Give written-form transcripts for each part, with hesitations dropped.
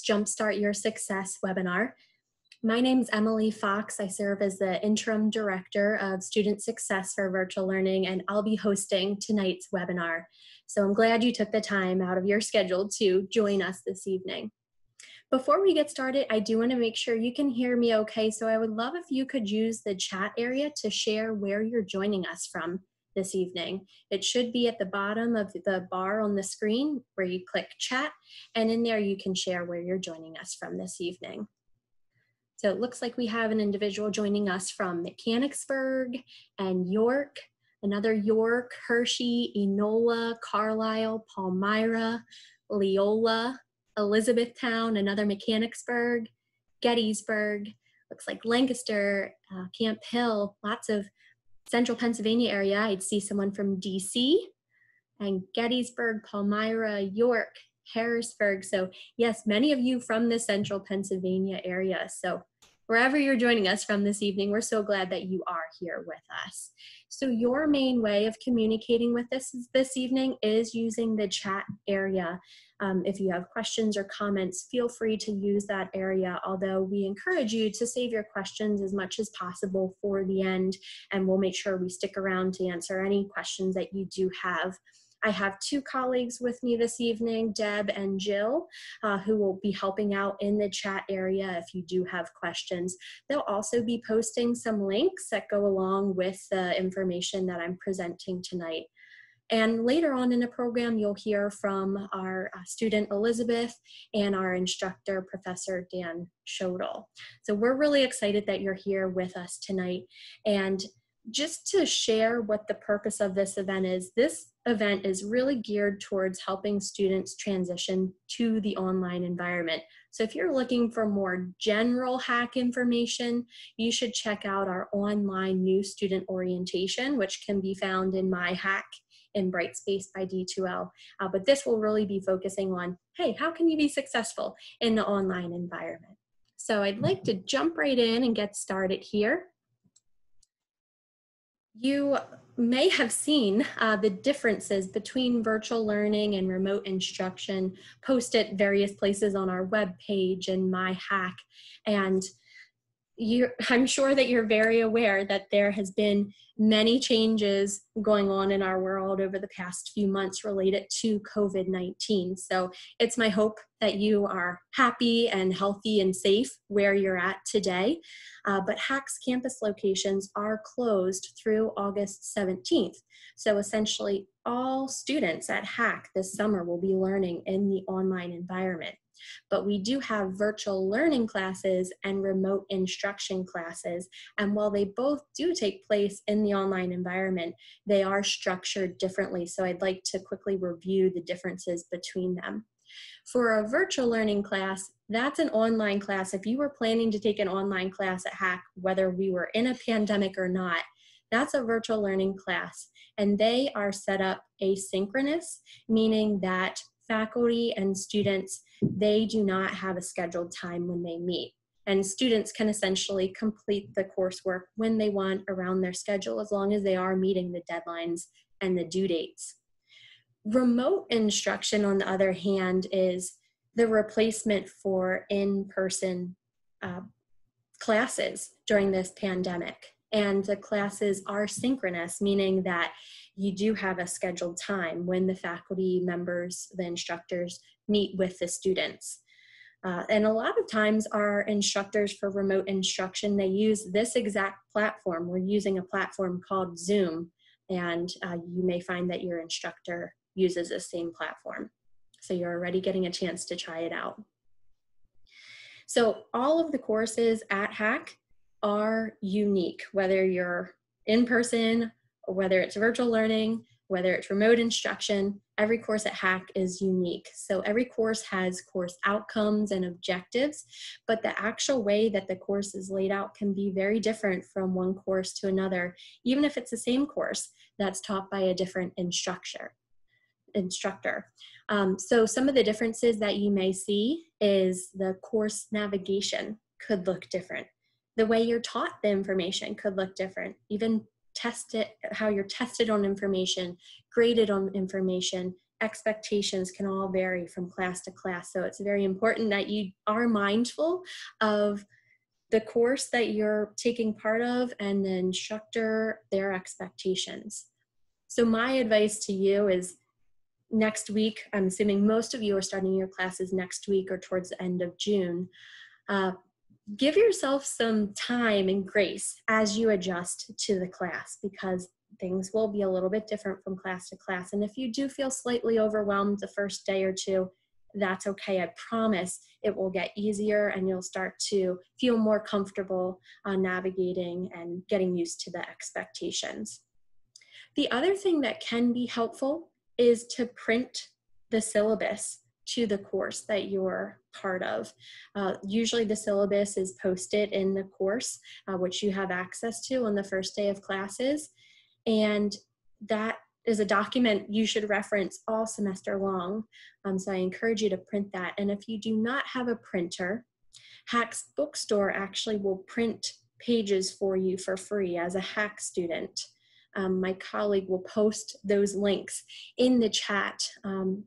Jumpstart Your Success webinar. My name is Emily Fox. I serve as the Interim Director of Student Success for Virtual Learning, and I'll be hosting tonight's webinar. So I'm glad you took the time out of your schedule to join us this evening. Before we get started, I do want to make sure you can hear me okay, so I would love if you could use the chat area to share where you're joining us from this evening. It should be at the bottom of the bar on the screen where you click chat, and in there you can share where you're joining us from this evening. So it looks like we have an individual joining us from Mechanicsburg and York, another York, Hershey, Enola, Carlisle, Palmyra, Leola, Elizabethtown, another Mechanicsburg, Gettysburg, looks like Lancaster, Camp Hill, lots of Central Pennsylvania area. I'd see someone from DC, and Gettysburg, Palmyra, York, Harrisburg. So yes, many of you from the Central Pennsylvania area. So wherever you're joining us from this evening, we're so glad that you are here with us. So your main way of communicating with us this evening is using the chat area. If you have questions or comments, feel free to use that area, although we encourage you to save your questions as much as possible for the end, and we'll make sure we stick around to answer any questions that you do have. I have two colleagues with me this evening, Deb and Jill, who will be helping out in the chat area if you do have questions. They'll also be posting some links that go along with the information that I'm presenting tonight. And later on in the program, you'll hear from our student Elizabeth and our instructor, Professor Dan Shodel. So we're really excited that you're here with us tonight. And just to share what the purpose of this event is really geared towards helping students transition to the online environment. So if you're looking for more general HACC information, you should check out our online new student orientation, which can be found in My HACC in Brightspace by D2L. But this will really be focusing on, hey, how can you be successful in the online environment? So I'd like to jump right in and get started here. You may have seen the differences between virtual learning and remote instruction posted at various places on our webpage and My HACC. And I'm sure that you're very aware that there has been many changes going on in our world over the past few months related to COVID-19. So it's my hope that you are happy and healthy and safe where you're at today. But HACC's campus locations are closed through August 17th. So essentially all students at HACC this summer will be learning in the online environment. But we do have virtual learning classes and remote instruction classes. And while they both do take place in the online environment, they are structured differently. So I'd like to quickly review the differences between them. For a virtual learning class, that's an online class. If you were planning to take an online class at HACC, whether we were in a pandemic or not, that's a virtual learning class. And they are set up asynchronous, meaning that faculty and students, they do not have a scheduled time when they meet. And students can essentially complete the coursework when they want around their schedule, as long as they are meeting the deadlines and the due dates. Remote instruction, on the other hand, is the replacement for in-person classes during this pandemic. And the classes are synchronous, meaning that you do have a scheduled time when the faculty members, the instructors, meet with the students. And a lot of times our instructors for remote instruction, they use this exact platform. We're using a platform called Zoom, and you may find that your instructor uses the same platform. So you're already getting a chance to try it out. So all of the courses at HACC are unique, whether you're in person, or whether it's virtual learning, whether it's remote instruction. Every course at HACC is unique. So every course has course outcomes and objectives, but the actual way that the course is laid out can be very different from one course to another, even if it's the same course that's taught by a different instructor. So some of the differences that you may see is the course navigation could look different. The way you're taught the information could look different. Even how you're tested on information, graded on information, expectations can all vary from class to class. So it's very important that you are mindful of the course that you're taking part of and the instructor, their expectations. So my advice to you is next week, I'm assuming most of you are starting your classes next week or towards the end of June. Give yourself some time and grace as you adjust to the class, because things will be a little bit different from class to class. And if you do feel slightly overwhelmed the first day or two, that's okay. I promise it will get easier and you'll start to feel more comfortable navigating and getting used to the expectations. The other thing that can be helpful is to print the syllabus to the course that you're part of. Usually the syllabus is posted in the course, which you have access to on the first day of classes. And that is a document you should reference all semester long. So I encourage you to print that. And if you do not have a printer, HACC's bookstore actually will print pages for you for free as a HACC student. My colleague will post those links in the chat.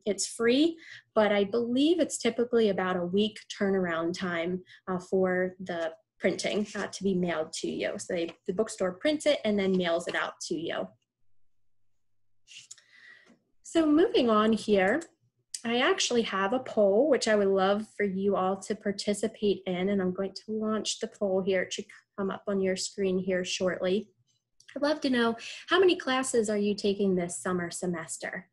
It's free, but I believe it's typically about a week turnaround time for the printing to be mailed to you. So the bookstore prints it and then mails it out to you. So moving on here, I actually have a poll, which I would love for you all to participate in, and I'm going to launch the poll here. It should come up on your screen here shortly. I'd love to know, how many classes are you taking this summer semester?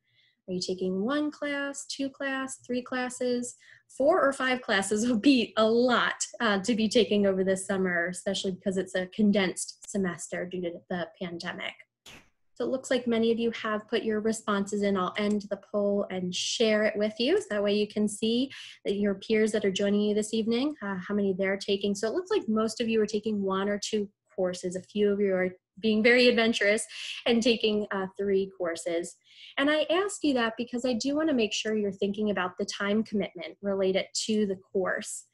Are you taking 1 class, 2 class, 3 classes? 4 or 5 classes would be a lot to be taking over this summer, especially because it's a condensed semester due to the pandemic. So it looks like many of you have put your responses in. I'll end the poll and share it with you, so that way you can see that your peers that are joining you this evening, how many they're taking. So it looks like most of you are taking 1 or 2 courses. A few of you are being very adventurous and taking 3 courses. And I ask you that because I do want to make sure you're thinking about the time commitment related to the course.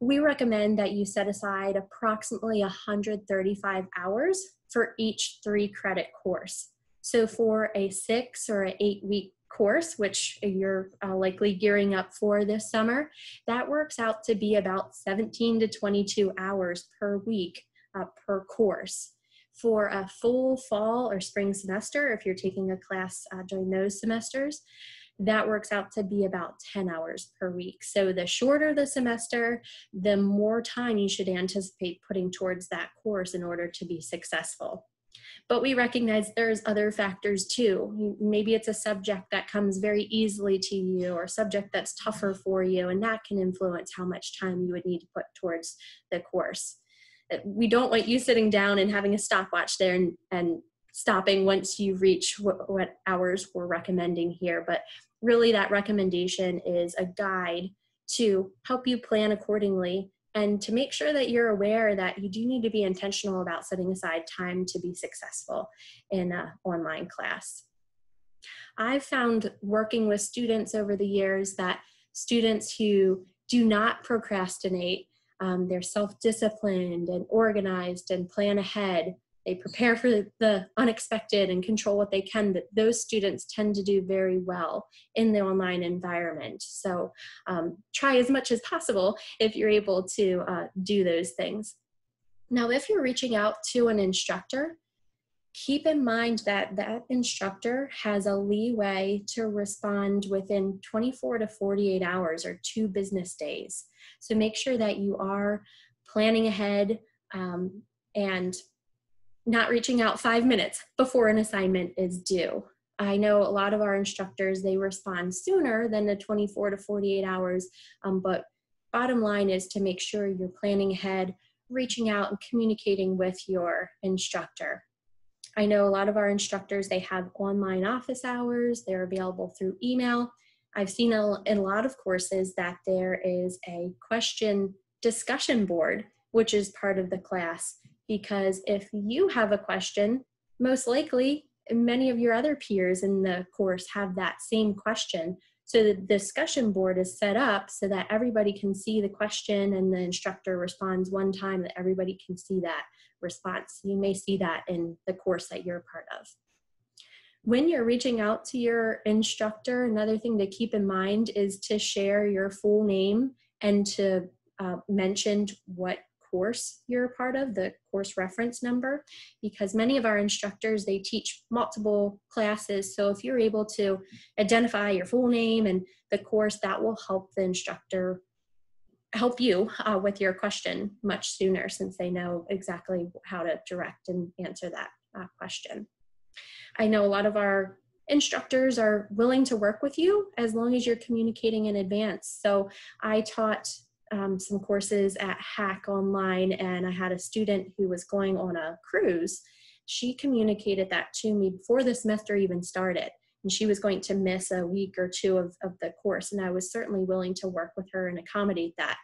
We recommend that you set aside approximately 135 hours for each 3-credit course. So for a 6 or an 8-week course, which you're likely gearing up for this summer, that works out to be about 17 to 22 hours per week per course. For a full fall or spring semester, if you're taking a class during those semesters, that works out to be about 10 hours per week. So the shorter the semester, the more time you should anticipate putting towards that course in order to be successful. But we recognize there's other factors too. Maybe it's a subject that comes very easily to you, or a subject that's tougher for you, and that can influence how much time you would need to put towards the course. We don't want you sitting down and having a stopwatch there and stopping once you reach what hours we're recommending here. But really that recommendation is a guide to help you plan accordingly and to make sure that you're aware that you do need to be intentional about setting aside time to be successful in an online class. I've found working with students over the years that students who do not procrastinate, they're self-disciplined and organized and plan ahead. They prepare for the unexpected and control what they can, that those students tend to do very well in the online environment. So try as much as possible if you're able to do those things. Now, if you're reaching out to an instructor, keep in mind that that instructor has a leeway to respond within 24 to 48 hours or 2 business days. So make sure that you are planning ahead and not reaching out 5 minutes before an assignment is due. I know a lot of our instructors, they respond sooner than the 24 to 48 hours, but bottom line is to make sure you're planning ahead, reaching out and communicating with your instructor. I know a lot of our instructors, they have online office hours, they're available through email. I've seen in a lot of courses that there is a question discussion board, which is part of the class, because if you have a question, most likely many of your other peers in the course have that same question. So the discussion board is set up so that everybody can see the question and the instructor responds one time, that everybody can see that response. You may see that in the course that you're part of. When you're reaching out to your instructor, another thing to keep in mind is to share your full name and to mention what course you're a part of, the course reference number, because many of our instructors, they teach multiple classes. So if you're able to identify your full name and the course, that will help the instructor help you with your question much sooner, since they know exactly how to direct and answer that question. I know a lot of our instructors are willing to work with you as long as you're communicating in advance. So I taught some courses at HACC online, and I had a student who was going on a cruise. She communicated that to me before the semester even started, and she was going to miss a week or two of the course, and I was certainly willing to work with her and accommodate that.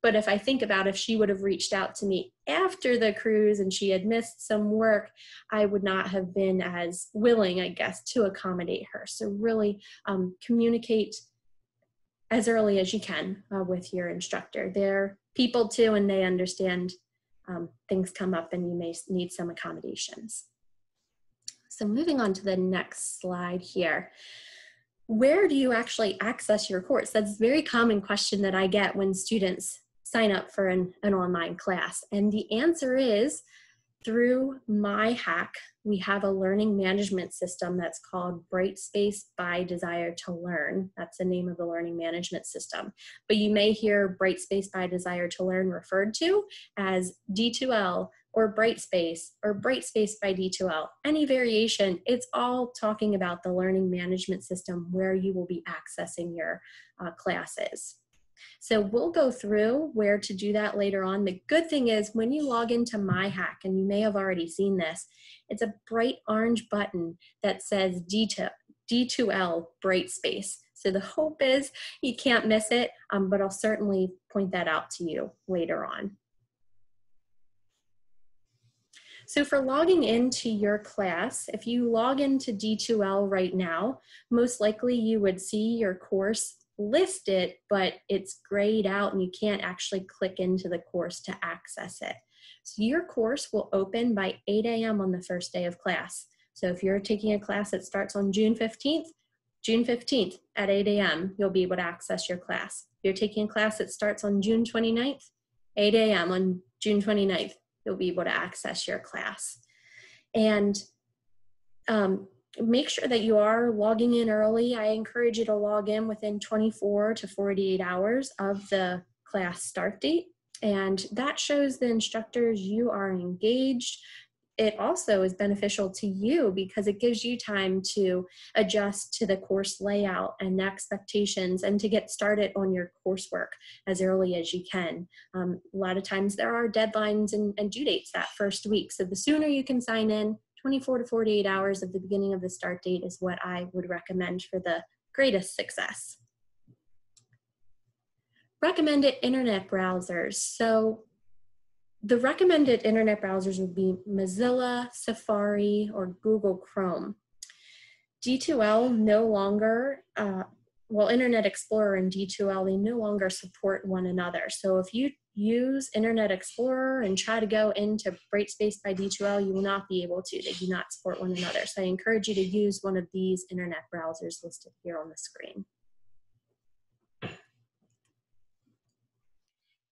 But if I think about if she would have reached out to me after the cruise and she had missed some work, I would not have been as willing, I guess, to accommodate her. So really communicate as early as you can with your instructor. They're people too, and they understand things come up and you may need some accommodations. So moving on to the next slide here. Where do you actually access your course? That's a very common question that I get when students sign up for an online class. And the answer is through my HACC. We have a learning management system that's called Brightspace by Desire to Learn. That's the name of the learning management system. But you may hear Brightspace by Desire to Learn referred to as D2L or Brightspace by D2L. Any variation, it's all talking about the learning management system where you will be accessing your classes. So we'll go through where to do that later on. The good thing is when you log into my HACC, and you may have already seen this, it's a bright orange button that says D2L Brightspace. So the hope is you can't miss it, but I'll certainly point that out to you later on. So for logging into your class, if you log into D2L right now, most likely you would see your course listed, but it's grayed out and you can't actually click into the course to access it. So your course will open by 8 a.m. on the first day of class. So if you're taking a class that starts on June 15th at 8 a.m., you'll be able to access your class. If you're taking a class that starts on June 29th, 8 a.m. on June 29th, you'll be able to access your class. And make sure that you are logging in early. I encourage you to log in within 24 to 48 hours of the class start date. And that shows the instructors you are engaged. It also is beneficial to you because it gives you time to adjust to the course layout and expectations and to get started on your coursework as early as you can. A lot of times there are deadlines and due dates that first week. So the sooner you can sign in, 24 to 48 hours of the beginning of the start date is what I would recommend for the greatest success. Recommended internet browsers. So the recommended internet browsers would be Mozilla, Safari, or Google Chrome. D2L no longer, Internet Explorer and D2L, they no longer support one another. So if you use Internet Explorer and try to go into Brightspace by D2L, you will not be able to. They do not support one another. So I encourage you to use one of these internet browsers listed here on the screen.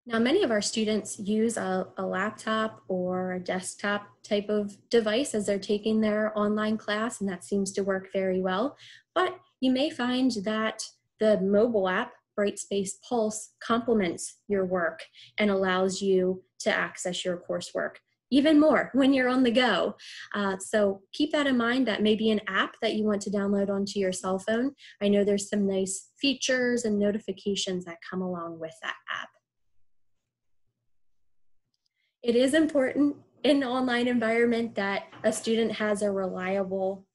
Now, many of our students use a laptop or a desktop type of device as they're taking their online class, and that seems to work very well. But you may find that the mobile app, Brightspace Pulse, complements your work and allows you to access your coursework even more when you're on the go. So keep that in mind. That may be an app that you want to download onto your cell phone. I know there's some nice features and notifications that come along with that app. It is important in an online environment that a student has a reliable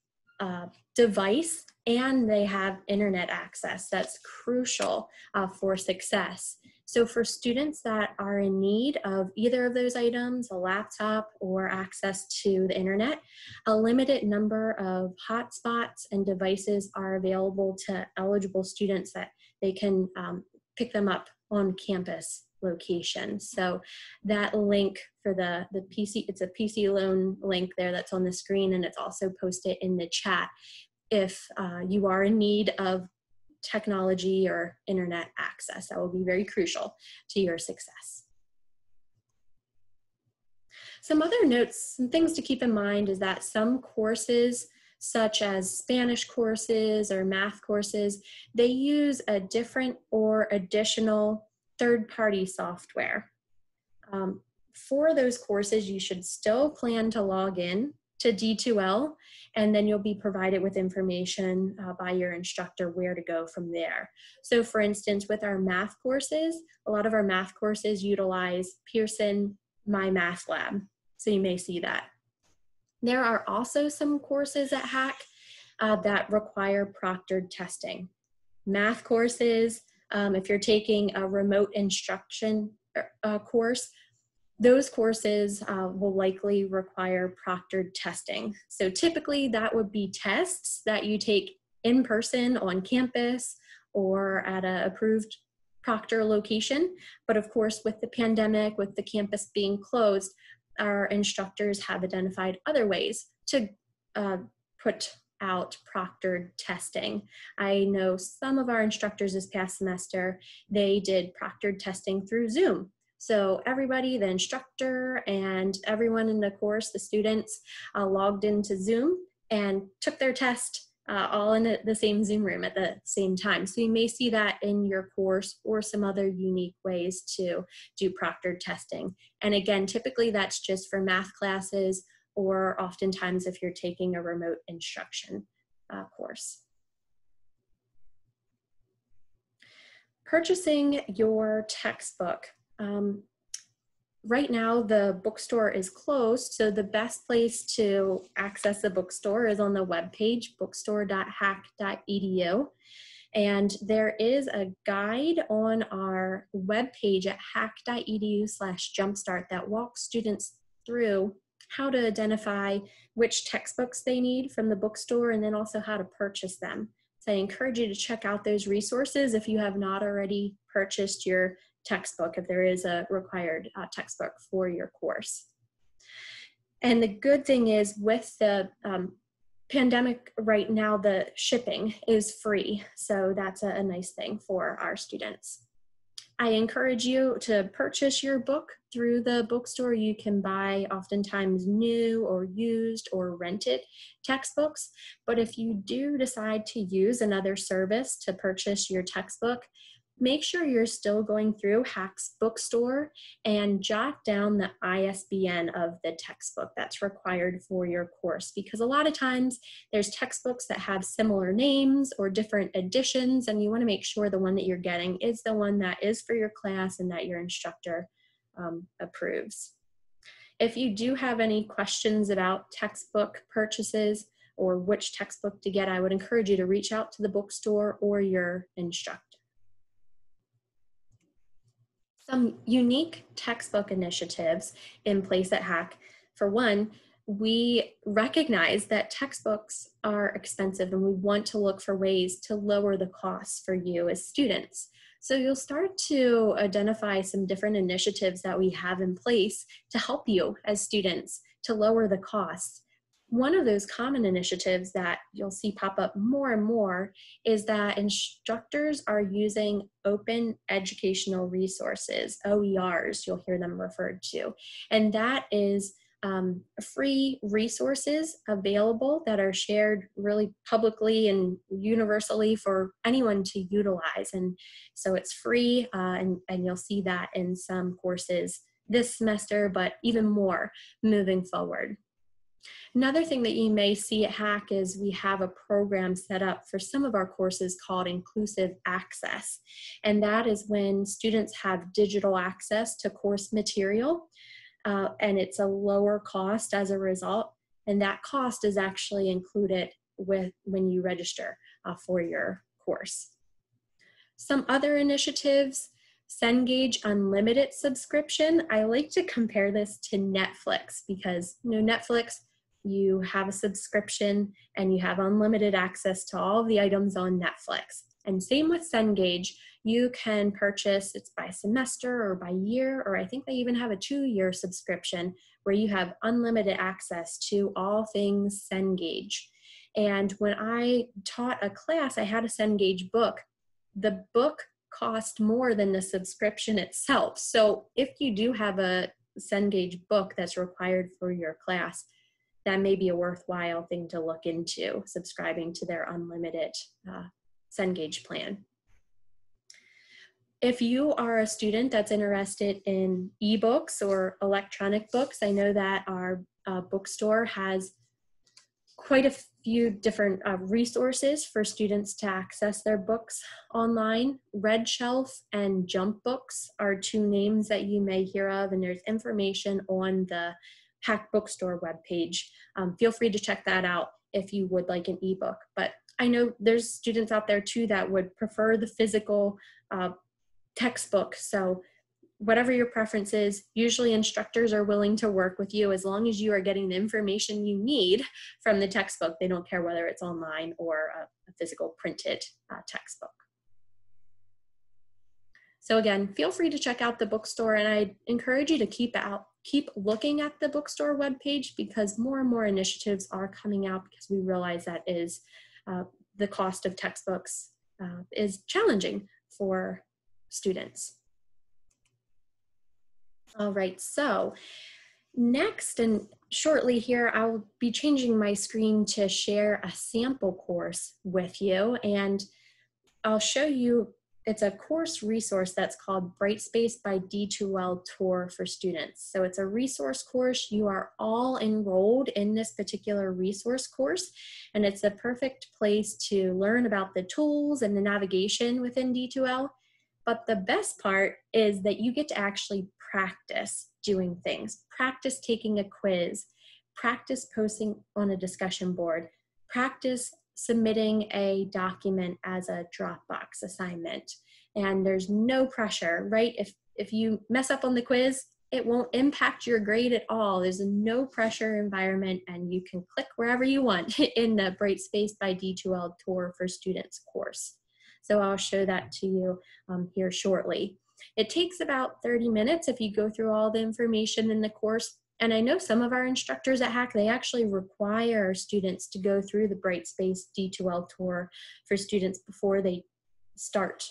device and they have internet access. That's crucial for success. So for students that are in need of either of those items, a laptop or access to the internet, a limited number of hotspots and devices are available to eligible students that they can pick them up on-campus location. So that link for the PC, it's a PC loan link there that's on the screen, and it's also posted in the chat if you are in need of technology or internet access. That will be very crucial to your success. Some other notes, some things to keep in mind is that some courses, such as Spanish courses or math courses, they use a different or additional third-party software. For those courses, you should still plan to log in to D2L, and then you'll be provided with information by your instructor where to go from there. So for instance, with our math courses, a lot of our math courses utilize Pearson My Math Lab, so you may see that. There are also some courses at HACC that require proctored testing. Math courses, if you're taking a remote instruction course, those courses will likely require proctored testing. So typically that would be tests that you take in person on campus or at an approved proctor location. But of course, with the pandemic, with the campus being closed, our instructors have identified other ways to put out proctored testing. I know some of our instructors this past semester, they did proctored testing through Zoom. So everybody, the instructor and everyone in the course, the students, logged into Zoom and took their test all in the same Zoom room at the same time. So you may see that in your course or some other unique ways to do proctored testing. And again, typically that's just for math classes or oftentimes if you're taking a remote instruction course. Purchasing your textbook. Right now the bookstore is closed, so the best place to access the bookstore is on the webpage, bookstore.hacc.edu. And there is a guide on our webpage at hacc.edu/jumpstart that walks students through how to identify which textbooks they need from the bookstore and then also how to purchase them. So I encourage you to check out those resources if you have not already purchased your textbook, if there is a required textbook for your course. And the good thing is with the pandemic right now, the shipping is free. So that's a nice thing for our students. I encourage you to purchase your book through the bookstore. You can buy oftentimes new or used or rented textbooks. But if you do decide to use another service to purchase your textbook, make sure you're still going through HACC's bookstore and jot down the ISBN of the textbook that's required for your course, because a lot of times there's textbooks that have similar names or different editions, and you want to make sure the one that you're getting is the one that is for your class and that your instructor approves. If you do have any questions about textbook purchases or which textbook to get, I would encourage you to reach out to the bookstore or your instructor. Some unique textbook initiatives in place at HACC. For one, we recognize that textbooks are expensive and we want to look for ways to lower the costs for you as students. So you'll start to identify some different initiatives that we have in place to help you as students to lower the costs. One of those common initiatives that you'll see pop up more and more is that instructors are using open educational resources, OERs, you'll hear them referred to. And that is free resources available that are shared really publicly and universally for anyone to utilize. And so it's free, and you'll see that in some courses this semester, but even more moving forward. Another thing that you may see at HACC is we have a program set up for some of our courses called Inclusive Access. And that is when students have digital access to course material, and it's a lower cost as a result. And that cost is actually included with when you register for your course. Some other initiatives, Cengage Unlimited subscription. I like to compare this to Netflix because, you know, Netflix, you have a subscription and you have unlimited access to all of the items on Netflix. And same with Cengage, you can purchase, it's by semester or by year, or I think they even have a 2-year subscription where you have unlimited access to all things Cengage. And when I taught a class, I had a Cengage book. The book cost more than the subscription itself. So if you do have a Cengage book that's required for your class, that may be a worthwhile thing to look into, subscribing to their unlimited Cengage plan. If you are a student that's interested in ebooks or electronic books, I know that our bookstore has quite a few different resources for students to access their books online. Red Shelf and Jump Books are 2 names that you may hear of, and there's information on the HACC bookstore webpage. Feel free to check that out if you would like an ebook. But I know there's students out there too that would prefer the physical textbook. So whatever your preference is, usually instructors are willing to work with you as long as you are getting the information you need from the textbook. They don't care whether it's online or a physical printed textbook. So again, feel free to check out the bookstore, and I encourage you to keep looking at the bookstore webpage, because more and more initiatives are coming out, because we realize that is the cost of textbooks is challenging for students. All right, so next and shortly here, I'll be changing my screen to share a sample course with you, and I'll show you, it's a course resource that's called Brightspace by D2L Tour for students. So it's a resource course. You are all enrolled in this particular resource course, and it's a perfect place to learn about the tools and the navigation within D2L. But the best part is that you get to actually practice doing things, practice taking a quiz, practice posting on a discussion board, practice submitting a document as a Dropbox assignment. And there's no pressure, right? If you mess up on the quiz, it won't impact your grade at all. There's a no pressure environment, and you can click wherever you want in the Brightspace by D2L Tour for Students course. So I'll show that to you here shortly. It takes about 30 minutes if you go through all the information in the course. And I know some of our instructors at HACC, they actually require students to go through the Brightspace D2L Tour for Students before they start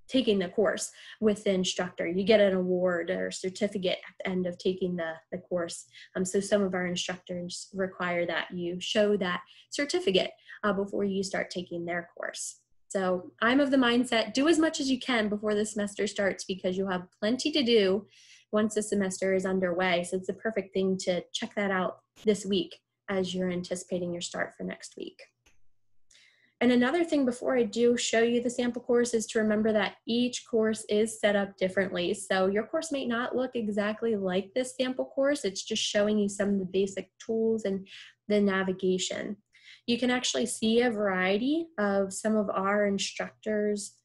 taking the course with the instructor. You get an award or certificate at the end of taking the course. So some of our instructors require that you show that certificate before you start taking their course. So I'm of the mindset, do as much as you can before the semester starts, because you'll have plenty to do once the semester is underway. So it's the perfect thing to check that out this week as you're anticipating your start for next week. And another thing before I do show you the sample course is to remember that each course is set up differently. So your course may not look exactly like this sample course. It's just showing you some of the basic tools and the navigation. You can actually see a variety of some of our instructors'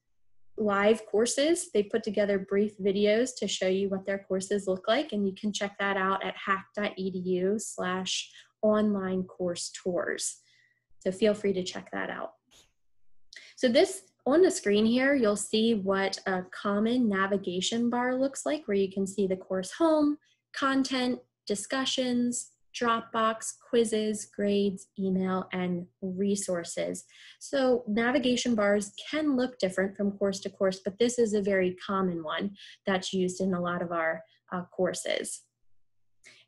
live courses. They put together brief videos to show you what their courses look like, and you can check that out at hacc.edu/online course tours. So feel free to check that out. So this, on the screen here, you'll see what a common navigation bar looks like, where you can see the course home, content, discussions, Dropbox, quizzes, grades, email, and resources. So navigation bars can look different from course to course, but this is a very common one that's used in a lot of our courses.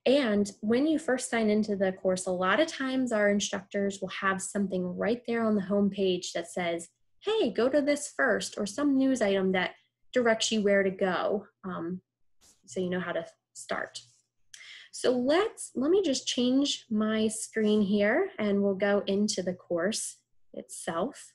And when you first sign into the course, a lot of times our instructors will have something right there on the home page that says, hey, go to this first, or some news item that directs you where to go, so you know how to start. So let me just change my screen here, and we'll go into the course itself.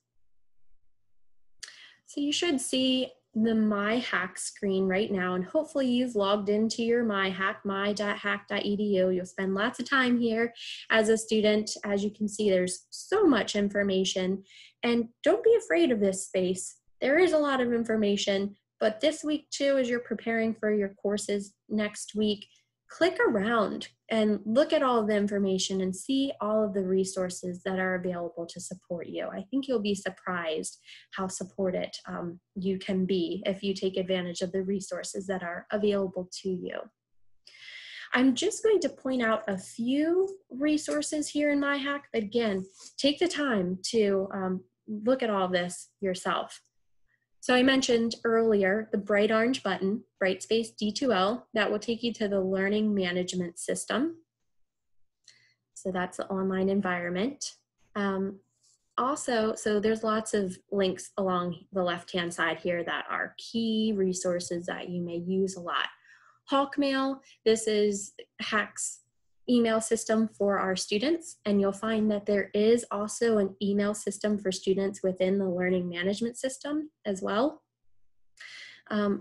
So you should see the My HACC screen right now, and hopefully you've logged into your My HACC, my.hacc.edu. You'll spend lots of time here as a student. As you can see, there's so much information, and don't be afraid of this space. There is a lot of information, but this week too, as you're preparing for your courses next week, click around and look at all of the information and see all of the resources that are available to support you. I think you'll be surprised how supported you can be if you take advantage of the resources that are available to you. I'm just going to point out a few resources here in MyHACC. Again, take the time to look at all this yourself. So I mentioned earlier the bright orange button, Brightspace D2L, that will take you to the learning management system. So that's the online environment. Also, so there's lots of links along the left-hand side here that are key resources that you may use a lot. Hawkmail, this is HACC's email system for our students, and you'll find that there is also an email system for students within the learning management system as well.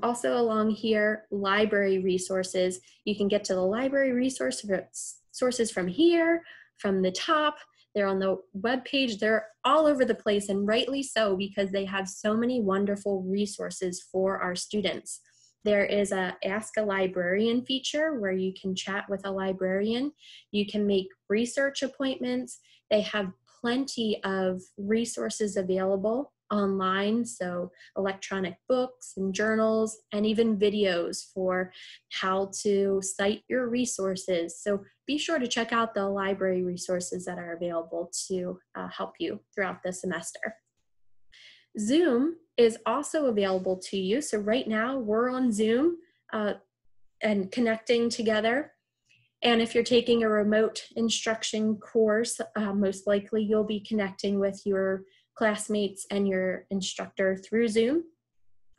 Also along here, library resources. You can get to the library sources from here, from the top. They're on the web page. They're all over the place, and rightly so, because they have so many wonderful resources for our students. There is a Ask a Librarian feature where you can chat with a librarian. You can make research appointments. They have plenty of resources available online, so electronic books and journals, and even videos for how to cite your resources. So be sure to check out the library resources that are available to help you throughout the semester. Zoom is also available to you. So right now we're on Zoom and connecting together. And if you're taking a remote instruction course, most likely you'll be connecting with your classmates and your instructor through Zoom,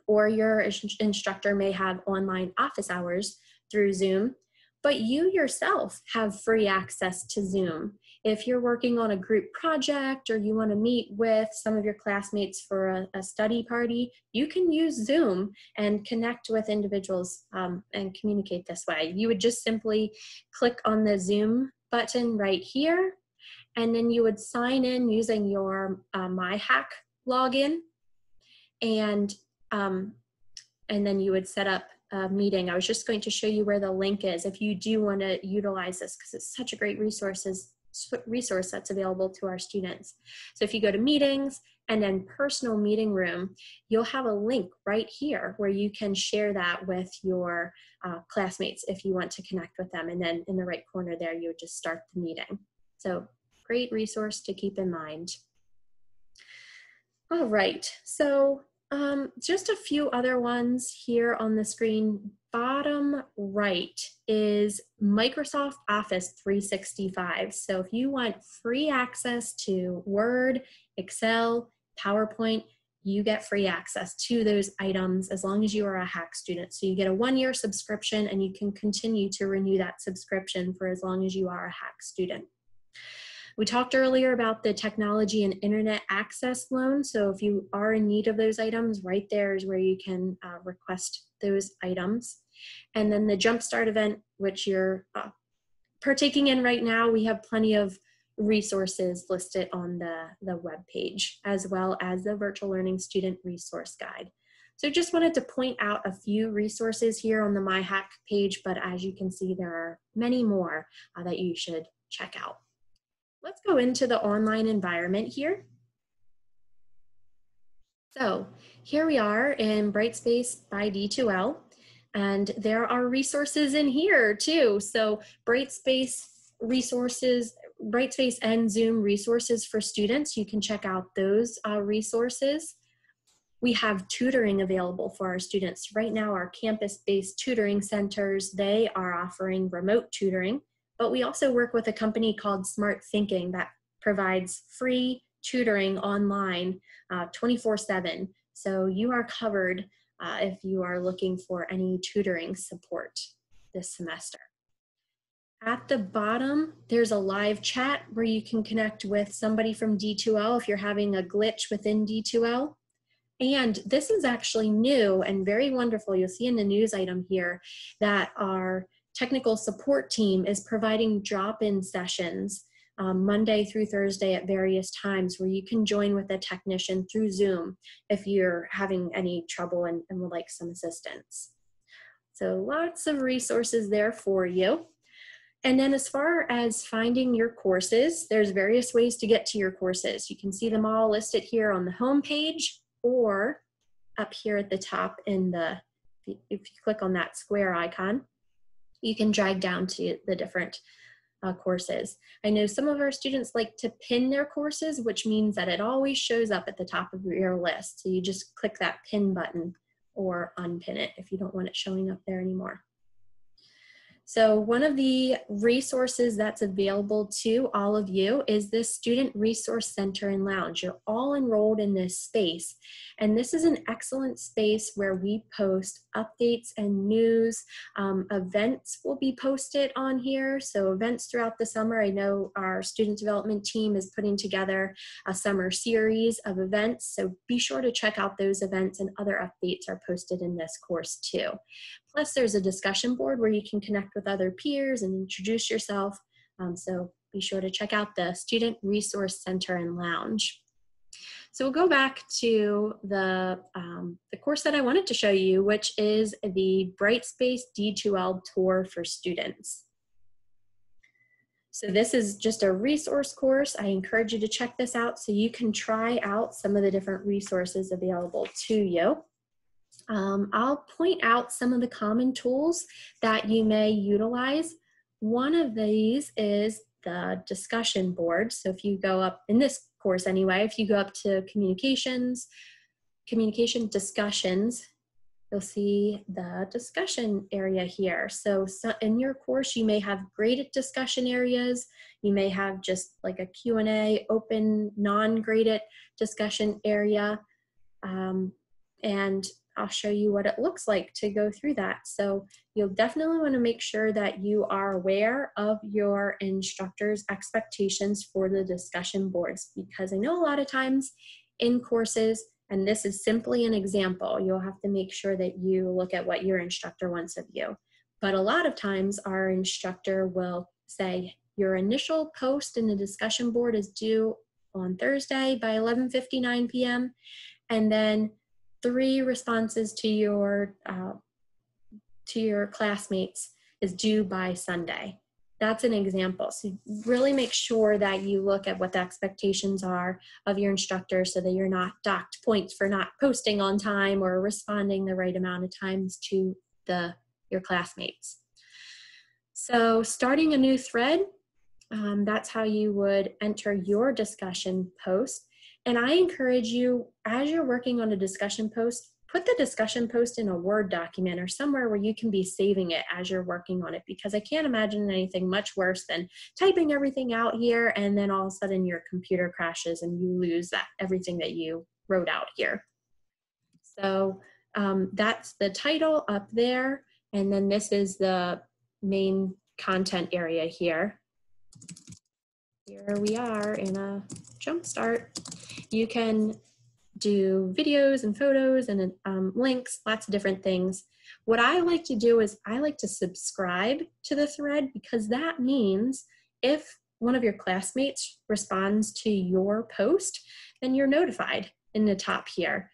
or your instructor may have online office hours through Zoom, but you yourself have free access to Zoom. If you're working on a group project or you want to meet with some of your classmates for a study party, you can use Zoom and connect with individuals and communicate this way. You would just simply click on the Zoom button right here, and then you would sign in using your MyHACC login, and then you would set up a meeting. I was just going to show you where the link is if you do want to utilize this, because it's such a great resource that's available to our students. So if you go to meetings and then personal meeting room, you'll have a link right here where you can share that with your classmates if you want to connect with them. And then in the right corner there, you would just start the meeting. So great resource to keep in mind. All right, so just a few other ones here on the screen. Bottom right is Microsoft Office 365. So if you want free access to Word, Excel, PowerPoint, you get free access to those items as long as you are a HACC student. So you get a 1-year subscription, and you can continue to renew that subscription for as long as you are a HACC student. We talked earlier about the technology and internet access loan. So if you are in need of those items, right there is where you can request those items. And then the Jumpstart event, which you're partaking in right now, we have plenty of resources listed on the web page, as well as the Virtual Learning Student Resource Guide. So just wanted to point out a few resources here on the MyHACC page, but as you can see, there are many more that you should check out. Let's go into the online environment here. So here we are in Brightspace by D2L, and there are resources in here too. So Brightspace resources, Brightspace and Zoom resources for students, you can check out those resources. We have tutoring available for our students. Right now, our campus-based tutoring centers, they are offering remote tutoring. But we also work with a company called Smart Thinking that provides free tutoring online 24/7. So you are covered if you are looking for any tutoring support this semester. At the bottom, there's a live chat where you can connect with somebody from D2L if you're having a glitch within D2L. And this is actually new and very wonderful. You'll see in the news item here that our technical support team is providing drop-in sessions Monday through Thursday at various times where you can join with a technician through Zoom if you're having any trouble and would like some assistance. So lots of resources there for you. And then as far as finding your courses, there's various ways to get to your courses. You can see them all listed here on the home page or up here at the top in the, if you click on that square icon, you can drag down to the different courses. I know some of our students like to pin their courses, which means that it always shows up at the top of your list. So you just click that pin button or unpin it if you don't want it showing up there anymore. So one of the resources that's available to all of you is this Student Resource Center and Lounge. You're all enrolled in this space, and this is an excellent space where we post updates and news. Events will be posted on here, so events throughout the summer. I know our student development team is putting together a summer series of events, so be sure to check out those events, and other updates are posted in this course too. Plus, there's a discussion board where you can connect with other peers and introduce yourself. So be sure to check out the Student Resource Center and Lounge. So we'll go back to the course that I wanted to show you, which is the Brightspace D2L Tour for Students. So this is just a resource course. I encourage you to check this out so you can try out some of the different resources available to you. I'll point out some of the common tools that you may utilize. One of these is the discussion board. So if you go up, in this course anyway, if you go up to communication discussions, you'll see the discussion area here. So in your course, you may have graded discussion areas. You may have just like a Q&A, open, non-graded discussion area. And I'll show you what it looks like to go through that. So you'll definitely want to make sure that you are aware of your instructor's expectations for the discussion boards, because I know a lot of times in courses, and this is simply an example, you'll have to make sure that you look at what your instructor wants of you. But a lot of times our instructor will say, your initial post in the discussion board is due on Thursday by 11:59 p.m. And then 3 responses to your classmates is due by Sunday. That's an example. So really make sure that you look at what the expectations are of your instructor so that you're not docked points for not posting on time or responding the right amount of times to your classmates. So starting a new thread, that's how you would enter your discussion post. And I encourage you, as you're working on a discussion post, put the discussion post in a Word document or somewhere where you can be saving it as you're working on it, because I can't imagine anything much worse than typing everything out here and then all of a sudden your computer crashes and you lose everything that you wrote out here. So that's the title up there. And then this is the main content area here. Here we are in a Jumpstart. You can do videos and photos and links, lots of different things. What I like to do is I like to subscribe to the thread, because that means if one of your classmates responds to your post, then you're notified in the top here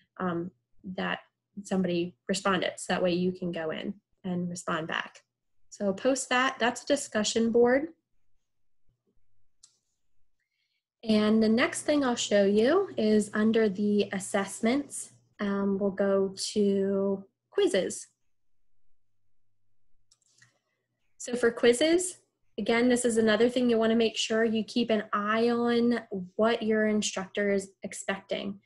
that somebody responded. So that way you can go in and respond back. So post that. That's a discussion board. And the next thing I'll show you is under the assessments, we'll go to quizzes. So for quizzes, again, this is another thing you want to make sure you keep an eye on what your instructor is expecting.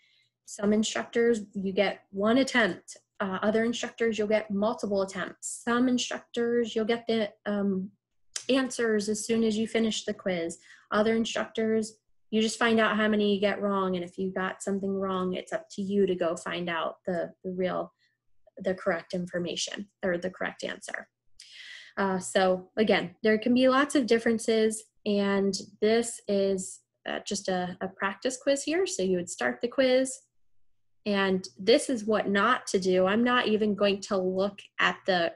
Some instructors, you get 1 attempt. Other instructors, you'll get multiple attempts. Some instructors, you'll get the answers as soon as you finish the quiz. Other instructors, you just find out how many you get wrong, and if you got something wrong, it's up to you to go find out the correct information or the correct answer. So again, there can be lots of differences, and this is just a practice quiz here. So you would start the quiz, and this is what not to do. I'm not even going to look at the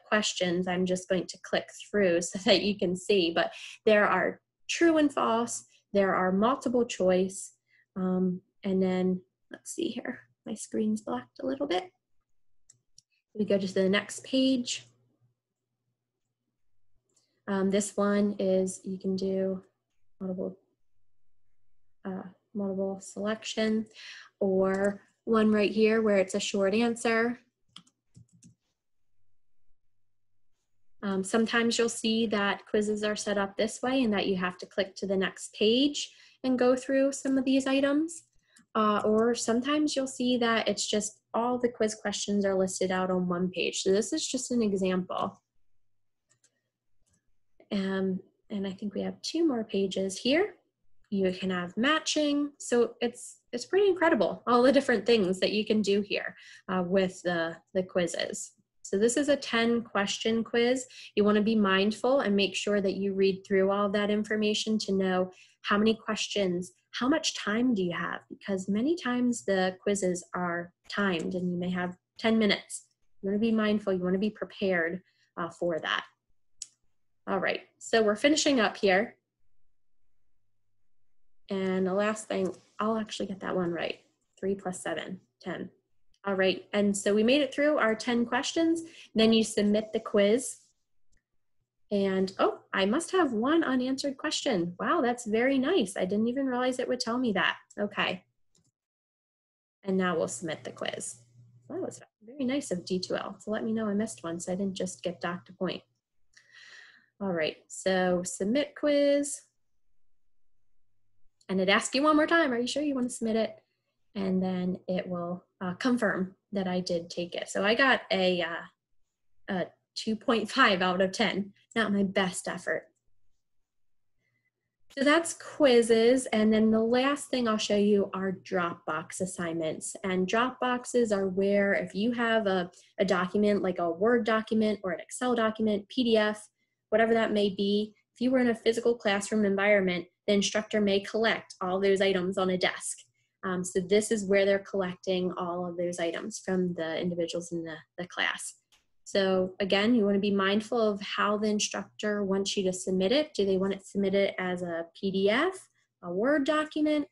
questions. I'm just going to click through so that you can see, but there are true and false. There are multiple choice, and then let's see here, my screen's blocked a little bit. We go to the next page. This one is, you can do multiple selection, or one right here where it's a short answer. Sometimes you'll see that quizzes are set up this way and that you have to click to the next page and go through some of these items. Or sometimes you'll see that it's just all the quiz questions are listed out on one page. So this is just an example. And I think we have 2 more pages here. You can have matching. So it's pretty incredible, all the different things that you can do here with the quizzes. So this is a 10-question quiz. You want to be mindful and make sure that you read through all that information to know how many questions, how much time do you have? Because many times the quizzes are timed and you may have 10 minutes. You want to be mindful, you want to be prepared for that. All right, so we're finishing up here. And the last thing, I'll actually get that one right. 3 + 7, 10. All right, and so we made it through our 10 questions. Then you submit the quiz. And oh, I must have 1 unanswered question. Wow, that's very nice. I didn't even realize it would tell me that. Okay. And now we'll submit the quiz. That was very nice of D2L to let me know I missed one so I didn't just get docked a point. All right, so submit quiz. And it asks you one more time, are you sure you want to submit it? And then it will confirm that I did take it. So I got a 2.5 out of 10, not my best effort. So that's quizzes. And then the last thing I'll show you are Dropbox assignments. And Dropboxes are where if you have a document like a Word document or an Excel document, PDF, whatever that may be, if you were in a physical classroom environment, the instructor may collect all those items on a desk. So this is where they're collecting all of those items from the individuals in the class. So again, you want to be mindful of how the instructor wants you to submit it. Do they want it submitted as a PDF, a Word document?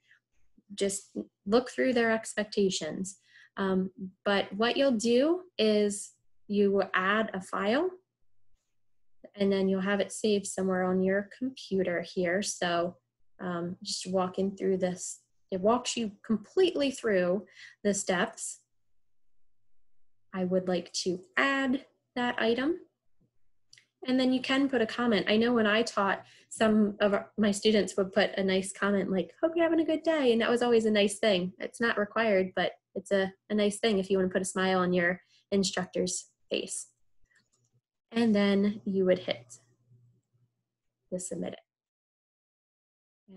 Just look through their expectations. But what you'll do is you will add a file and then you'll have it saved somewhere on your computer here. So just walking through this, it walks you completely through the steps. I would like to add that item. And then you can put a comment. I know when I taught, some of my students would put a nice comment like, hope you're having a good day. And that was always a nice thing. It's not required, but it's a nice thing if you want to put a smile on your instructor's face. And then you would hit the submit it.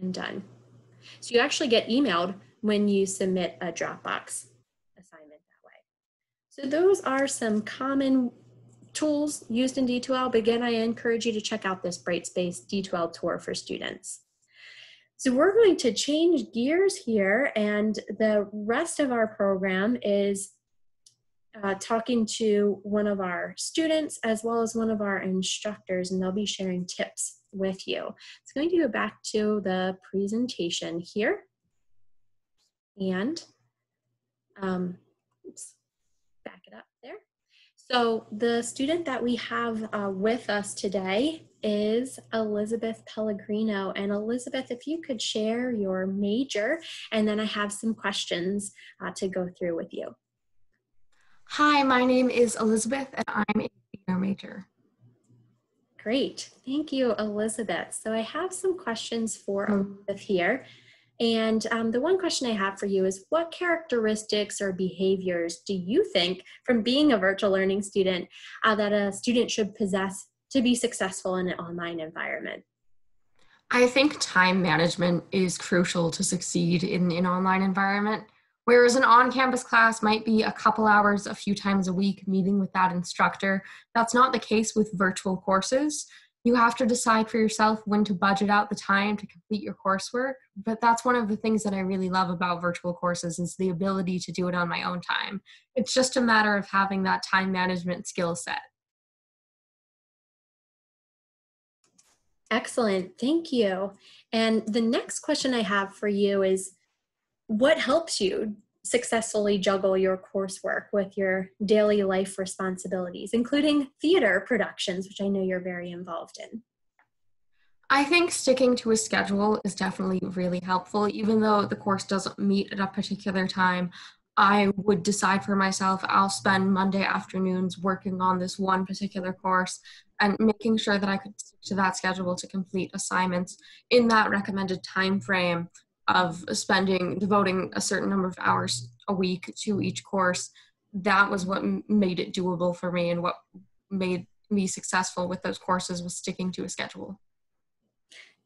And done. So you actually get emailed when you submit a Dropbox assignment that way. So those are some common tools used in D2L. But again, I encourage you to check out this Brightspace D2L tour for students. So we're going to change gears here, and the rest of our program is talking to one of our students as well as one of our instructors, and they'll be sharing tips with you. It's going to go back to the presentation here. And oops, back it up there. So the student that we have with us today is Elizabeth Pellegrino. And Elizabeth, if you could share your major, and then I have some questions to go through with you. Hi, my name is Elizabeth, and I'm a theater major. Great, thank you, Elizabeth. So I have some questions for Elizabeth here. And the one question I have for you is, what characteristics or behaviors do you think from being a virtual learning student that a student should possess to be successful in an online environment? I think time management is crucial to succeed in an online environment. Whereas an on-campus class might be a couple hours a few times a week meeting with that instructor, that's not the case with virtual courses. You have to decide for yourself when to budget out the time to complete your coursework, but that's one of the things that I really love about virtual courses is the ability to do it on my own time. It's just a matter of having that time management skill set. Excellent, thank you. And the next question I have for you is, what helps you successfully juggle your coursework with your daily life responsibilities, including theater productions, which I know you're very involved in? I think sticking to a schedule is definitely really helpful. Even though the course doesn't meet at a particular time, I would decide for myself, I'll spend Monday afternoons working on this one particular course and making sure that I could stick to that schedule to complete assignments in that recommended time frame of devoting a certain number of hours a week to each course. That was what made it doable for me, and what made me successful with those courses was sticking to a schedule.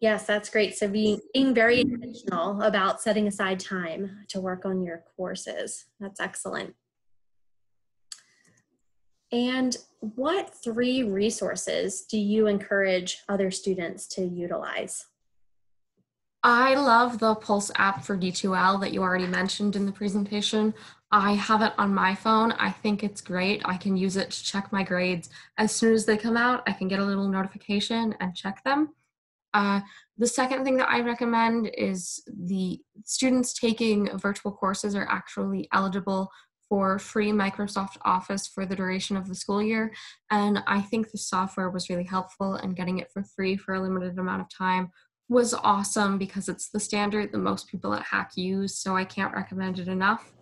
Yes, that's great. So being very intentional about setting aside time to work on your courses. That's excellent. And what 3 resources do you encourage other students to utilize? I love the Pulse app for D2L that you already mentioned in the presentation. I have it on my phone. I think it's great. I can use it to check my grades. As soon as they come out, I can get a little notification and check them. Uh, the second thing that I recommend is the students taking virtual courses are actually eligible for free Microsoft Office for the duration of the school year. And I think the software was really helpful, and getting it for free for a limited amount of time was awesome because it's the standard that most people at HACC use, so I can't recommend it enough.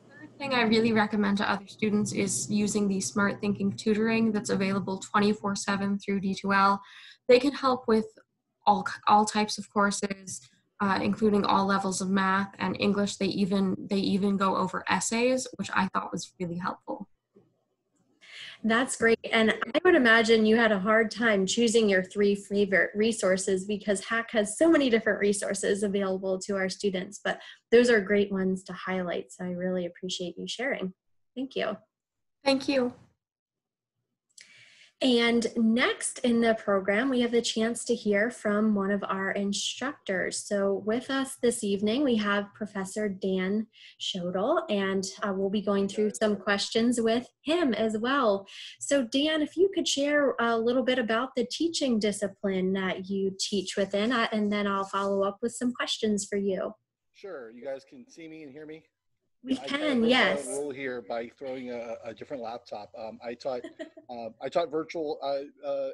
Third thing I really recommend to other students is using the Smart Thinking tutoring that's available 24/7 through D2L. They can help with all types of courses, including all levels of math and English. They even go over essays, which I thought was really helpful. That's great. And I would imagine you had a hard time choosing your 3 favorite resources, because HACC has so many different resources available to our students, but those are great ones to highlight. So I really appreciate you sharing. Thank you. Thank you. And next in the program, we have the chance to hear from one of our instructors. So with us this evening, we have Professor Dan Schodel, and we'll be going through some questions with him as well. So Dan, if you could share a little bit about the teaching discipline that you teach within, and then I'll follow up with some questions for you. Sure. You guys can see me and hear me? We I can, break yes. a rule here by throwing a different laptop. I taught virtual.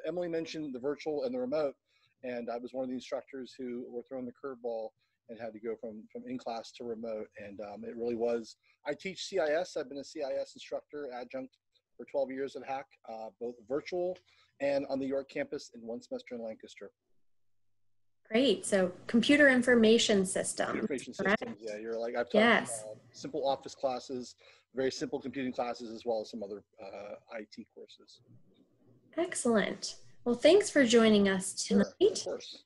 Emily mentioned the virtual and the remote, and I was one of the instructors who were throwing the curveball and had to go from in-class to remote. And it really was. I teach CIS. I've been a CIS instructor adjunct for 12 years at HACC, both virtual and on the York campus, in 1 semester in Lancaster. Great. So computer information systems. Information correct? systems, yeah. You're like, I've taught Yes. simple office classes, very simple computing classes, as well as some other IT courses. Excellent. Well, thanks for joining us tonight. Sure, of course.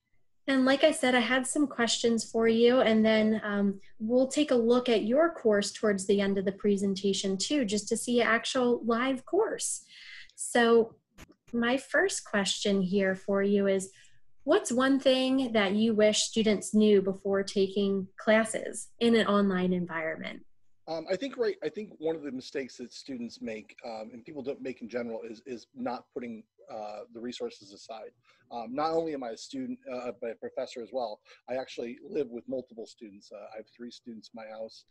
And like I said, I had some questions for you, and then we'll take a look at your course towards the end of the presentation too, just to see an actual live course. So my first question here for you is, what's one thing that you wish students knew before taking classes in an online environment? I think one of the mistakes that students make, and people don't make in general, is not putting the resources aside. Not only am I a student, but a professor as well. I actually live with multiple students. I have 3 students in my house.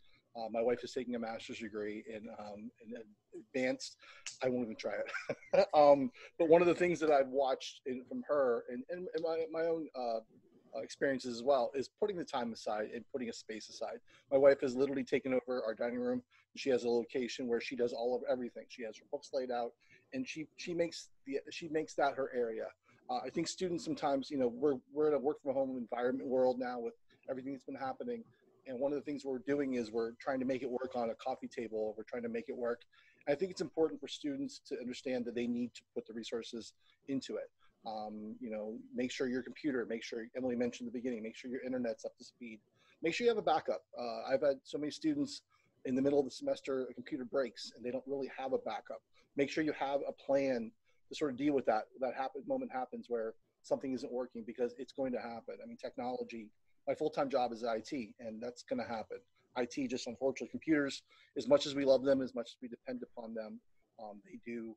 My wife is taking a master's degree in advanced. I won't even try it. But one of the things that I've watched from her and my own experiences as well is putting the time aside and putting a space aside. My wife has literally taken over our dining room. She has a location where she does all of everything. She has her books laid out, and she makes that her area. I think students sometimes, we're in a work from home environment world now with everything that's been happening. And one of the things we're doing is we're trying to make it work on a coffee table. We're trying to make it work. I think it's important for students to understand that they need to put the resources into it. Make sure your computer, make sure, Emily mentioned at the beginning, make sure your internet's up to speed. Make sure you have a backup. I've had so many students in the middle of the semester, a computer breaks and they don't really have a backup. Make sure you have a plan to sort of deal with that moment happens where something isn't working, because it's going to happen. I mean, technology, my full-time job is IT, and that's going to happen. IT, just unfortunately, computers, as much as we love them, as much as we depend upon them, they do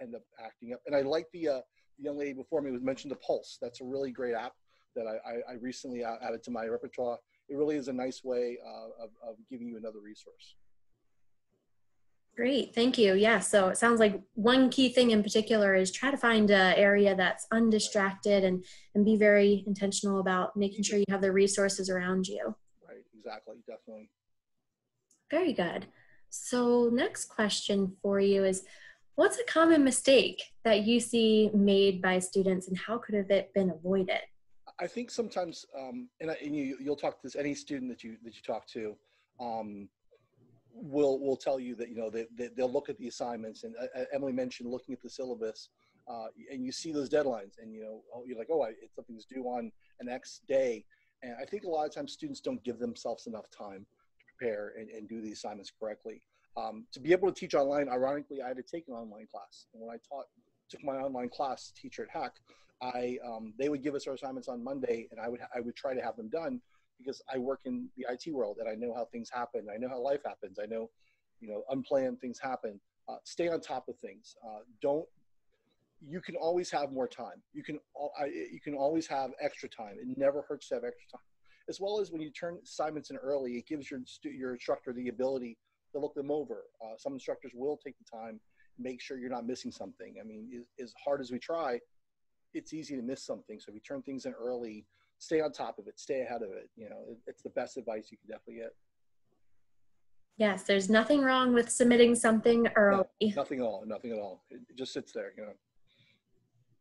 end up acting up. And I like the young lady before me who mentioned the Pulse. That's a really great app that I recently added to my repertoire. it really is a nice way of giving you another resource. Great, thank you. Yeah, so it sounds like one key thing in particular is try to find an area that's undistracted and be very intentional about making sure you have the resources around you. Right, exactly, definitely. Very good. So next question for you is, what's a common mistake that you see made by students and how could have it been avoided? I think sometimes, and you'll talk to this, any student that you talk to, will tell you that, you know, they'll look at the assignments, and Emily mentioned looking at the syllabus, and you see those deadlines, and, you know, you're like, oh, something's due on an X day. And I think a lot of times students don't give themselves enough time to prepare and do the assignments correctly. To be able to teach online, ironically, I had to take an online class. And when I took my online class teacher at HACC, they would give us our assignments on Monday, and I would try to have them done, because I work in the IT world and I know how things happen. I know how life happens. I know, you know, unplanned things happen. Stay on top of things. You can always have more time. You can always have extra time. It never hurts to have extra time. As well as when you turn assignments in early, it gives your instructor the ability to look them over. Some instructors will take the time, make sure you're not missing something. I mean, as hard as we try, it's easy to miss something. So if you turn things in early, stay on top of it, stay ahead of it. You know, it's the best advice you can definitely get. Yes, there's nothing wrong with submitting something early. No, nothing at all, nothing at all. It just sits there, you know.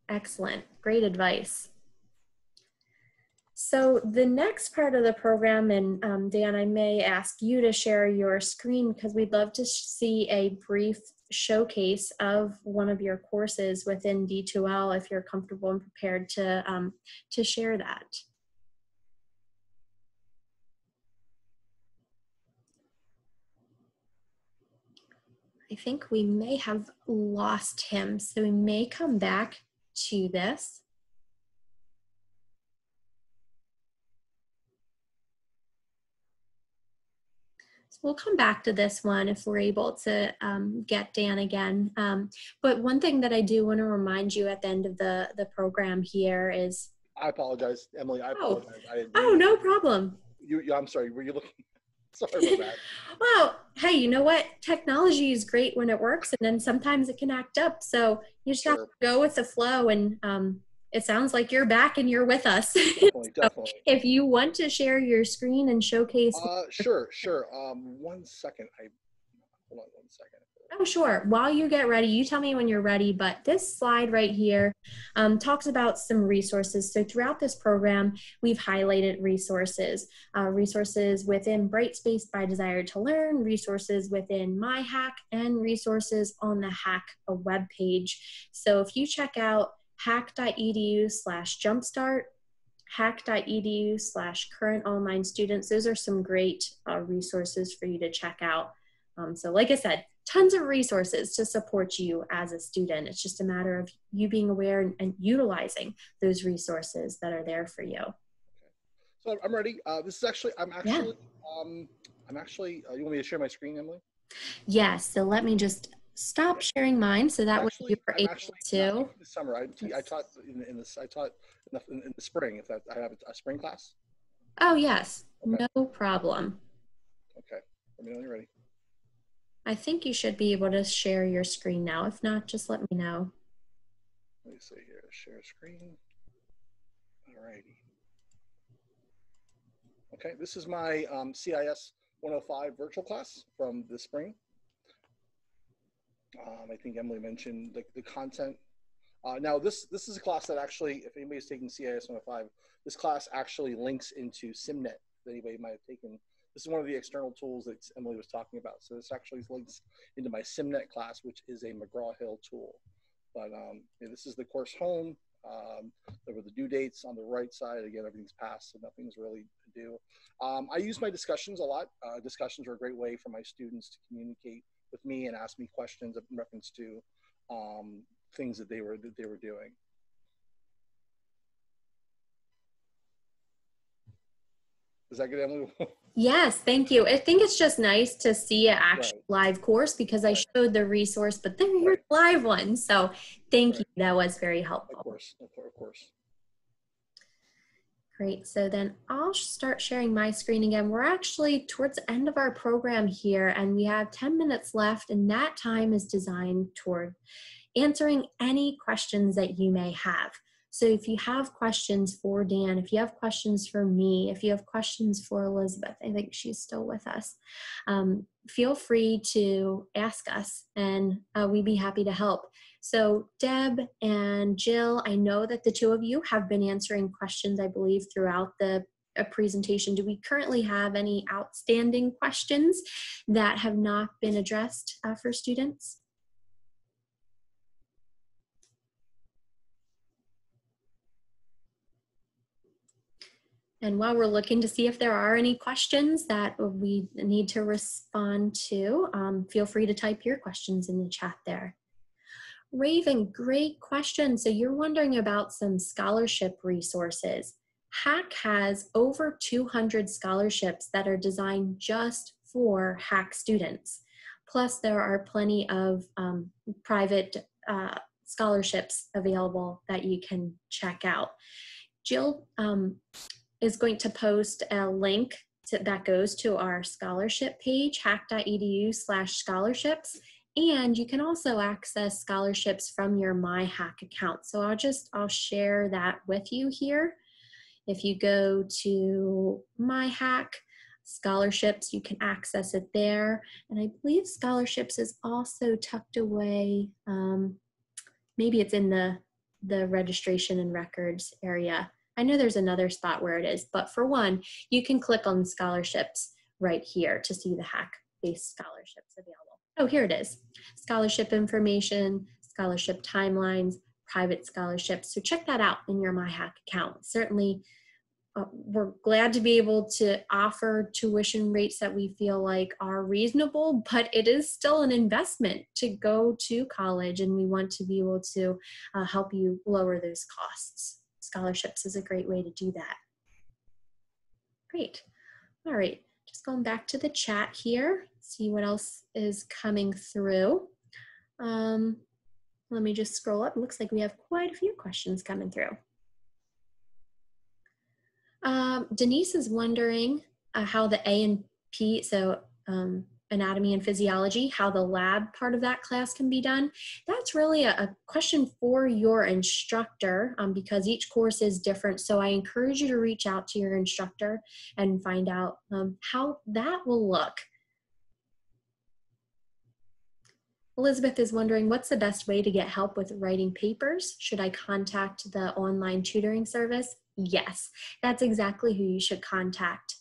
Excellent, great advice. So the next part of the program, and Dan, I may ask you to share your screen because we'd love to see a brief showcase of one of your courses within D2L if you're comfortable and prepared to share that. I think we may have lost him, so we may come back to this. So we'll come back to this one if we're able to get Dan again. But one thing that I do want to remind you at the end of the program here is... I apologize, Emily, I apologize. Oh, no problem. I'm sorry, were you looking? Sorry about that. Well, hey, you know what? Technology is great when it works, and then sometimes it can act up. So you just have to go with the flow, and it sounds like you're back and you're with us. Definitely, So definitely. if you want to share your screen and showcase. Sure. 1 second. Hold on 1 second. Oh, sure. While you get ready, you tell me when you're ready, but this slide right here talks about some resources. So throughout this program, we've highlighted resources, resources within Brightspace by Desire to Learn, resources within HACC, and resources on the HACC webpage. So if you check out hacc.edu/jumpstart, hacc.edu/current online students, those are some great resources for you to check out. So like I said, tons of resources to support you as a student. It's just a matter of you being aware and utilizing those resources that are there for you. Okay. So I'm ready. This is actually, I'm actually, you want me to share my screen, Emily? Yes. So let me just stop sharing mine so that way you are able to. This summer, I taught in the spring. If I have a spring class. Oh yes, okay. No problem. Okay, let me know when you're ready. I think you should be able to share your screen now. If not, just let me know. Let me see here, share screen. All righty. Okay, this is my CIS 105 virtual class from the spring. I think Emily mentioned the content. Now this is a class that actually, if anybody's taking CIS 105, this class actually links into SimNet. If anybody might have taken, this is one of the external tools that Emily was talking about. So this actually links into my SimNet class, which is a McGraw-Hill tool. But yeah, this is the course home. There were the due dates on the right side. Again, everything's passed, so nothing's really to do. I use my discussions a lot. Discussions are a great way for my students to communicate with me and ask me questions in reference to things that they were doing. Is that good, Emily? Yes, thank you. I think it's just nice to see an actual live course because I showed the resource, but then here's the live one. So thank you. That was very helpful. Of course. Great, so then I'll start sharing my screen again. We're actually towards the end of our program here, and we have 10 minutes left, and that time is designed toward answering any questions that you may have. So if you have questions for Dan, if you have questions for me, if you have questions for Elizabeth, I think she's still with us, feel free to ask us, and we'd be happy to help. So Deb and Jill, I know that the two of you have been answering questions, I believe, throughout the presentation. Do we currently have any outstanding questions that have not been addressed for students? And while we're looking to see if there are any questions that we need to respond to, feel free to type your questions in the chat there. Raven, great question. So you're wondering about some scholarship resources. HACC has over 200 scholarships that are designed just for HACC students. Plus there are plenty of private scholarships available that you can check out. Jill is going to post a link that goes to our scholarship page, hacc.edu/scholarships. And you can also access scholarships from your MyHACC account. So I'll share that with you here. If you go to MyHACC scholarships, you can access it there. And I believe scholarships is also tucked away. Maybe it's in the registration and records area. I know there's another spot where it is, but for one, you can click on scholarships right here to see the HACC-based scholarships available. Oh, here it is. Scholarship information, scholarship timelines, private scholarships. So check that out in your MyHACC account. Certainly, we're glad to be able to offer tuition rates that we feel like are reasonable, but it is still an investment to go to college, and we want to be able to help you lower those costs. Scholarships is a great way to do that. Great. All right. Just going back to the chat here, see what else is coming through. Let me just scroll up. It looks like we have quite a few questions coming through. Denise is wondering how the A&P, so anatomy and physiology, how the lab part of that class can be done. That's really a question for your instructor because each course is different. So I encourage you to reach out to your instructor and find out how that will look. Elizabeth is wondering, what's the best way to get help with writing papers? Should I contact the online tutoring service? Yes, that's exactly who you should contact.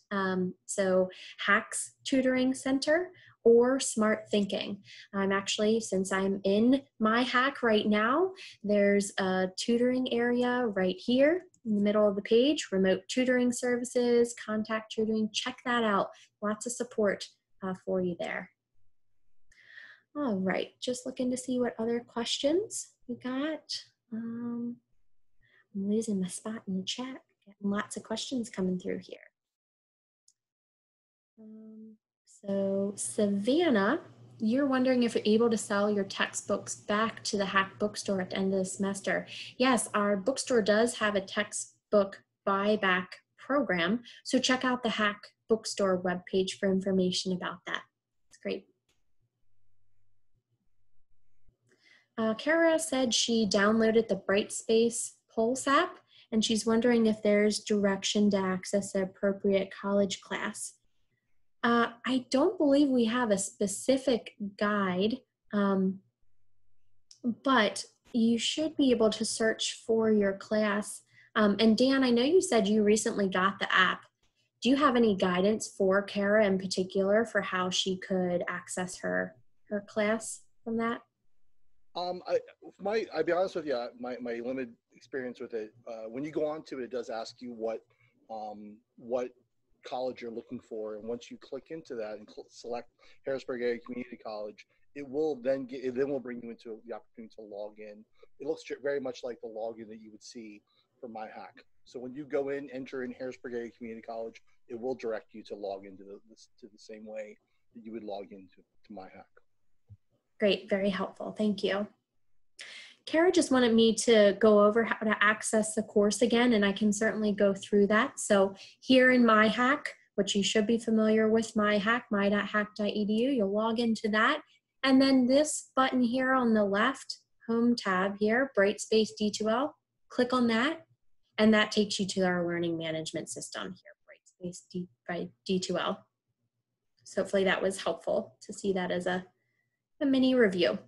So HACC's Tutoring Center or Smart Thinking. I'm actually, since I'm in MyHACC right now, there's a tutoring area right here in the middle of the page, remote tutoring services, contact tutoring, check that out. Lots of support for you there. All right, just looking to see what other questions we got. I'm losing my spot in the chat. Getting lots of questions coming through here. So Savannah, you're wondering if you're able to sell your textbooks back to the HACC bookstore at the end of the semester. Yes, our bookstore does have a textbook buyback program. So check out the HACC bookstore webpage for information about that. It's great. Kara said she downloaded the Brightspace Pulse app, and she's wondering if there's direction to access the appropriate college class. I don't believe we have a specific guide, but you should be able to search for your class. And Dan, I know you said you recently got the app. Do you have any guidance for Kara in particular for how she could access her class from that? I'll be honest with you, my limited experience with it, when you go onto it, it does ask you what college you're looking for, and once you click into that and select Harrisburg Area Community College, it will then bring you into the opportunity to log in. It looks very much like the login that you would see for MyHACC. So when you go in, enter in Harrisburg Area Community College, it will direct you to log into the same way that you would log into MyHACC. Great, very helpful, thank you. Kara just wanted me to go over how to access the course again, and I can certainly go through that. So here in MyHACC, which you should be familiar with, MyHACC, my.hack.edu, you'll log into that. And then this button here on the left, home tab here, Brightspace D2L, click on that, and that takes you to our learning management system here, Brightspace D2L. So hopefully that was helpful to see that as a mini review.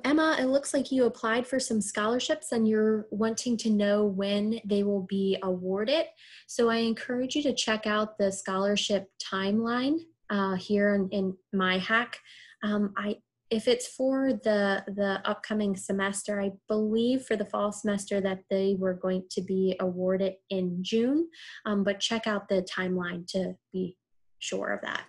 Emma, it looks like you applied for some scholarships and you're wanting to know when they will be awarded. So I encourage you to check out the scholarship timeline here in MyHACC. If it's for the upcoming semester, I believe for the fall semester that they were going to be awarded in June, but check out the timeline to be sure of that.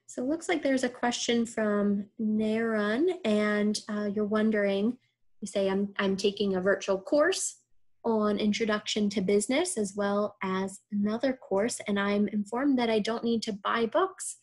So it looks like there's a question from Naran, and you're wondering, you say, I'm taking a virtual course on Introduction to Business as well as another course, and I'm informed that I don't need to buy books.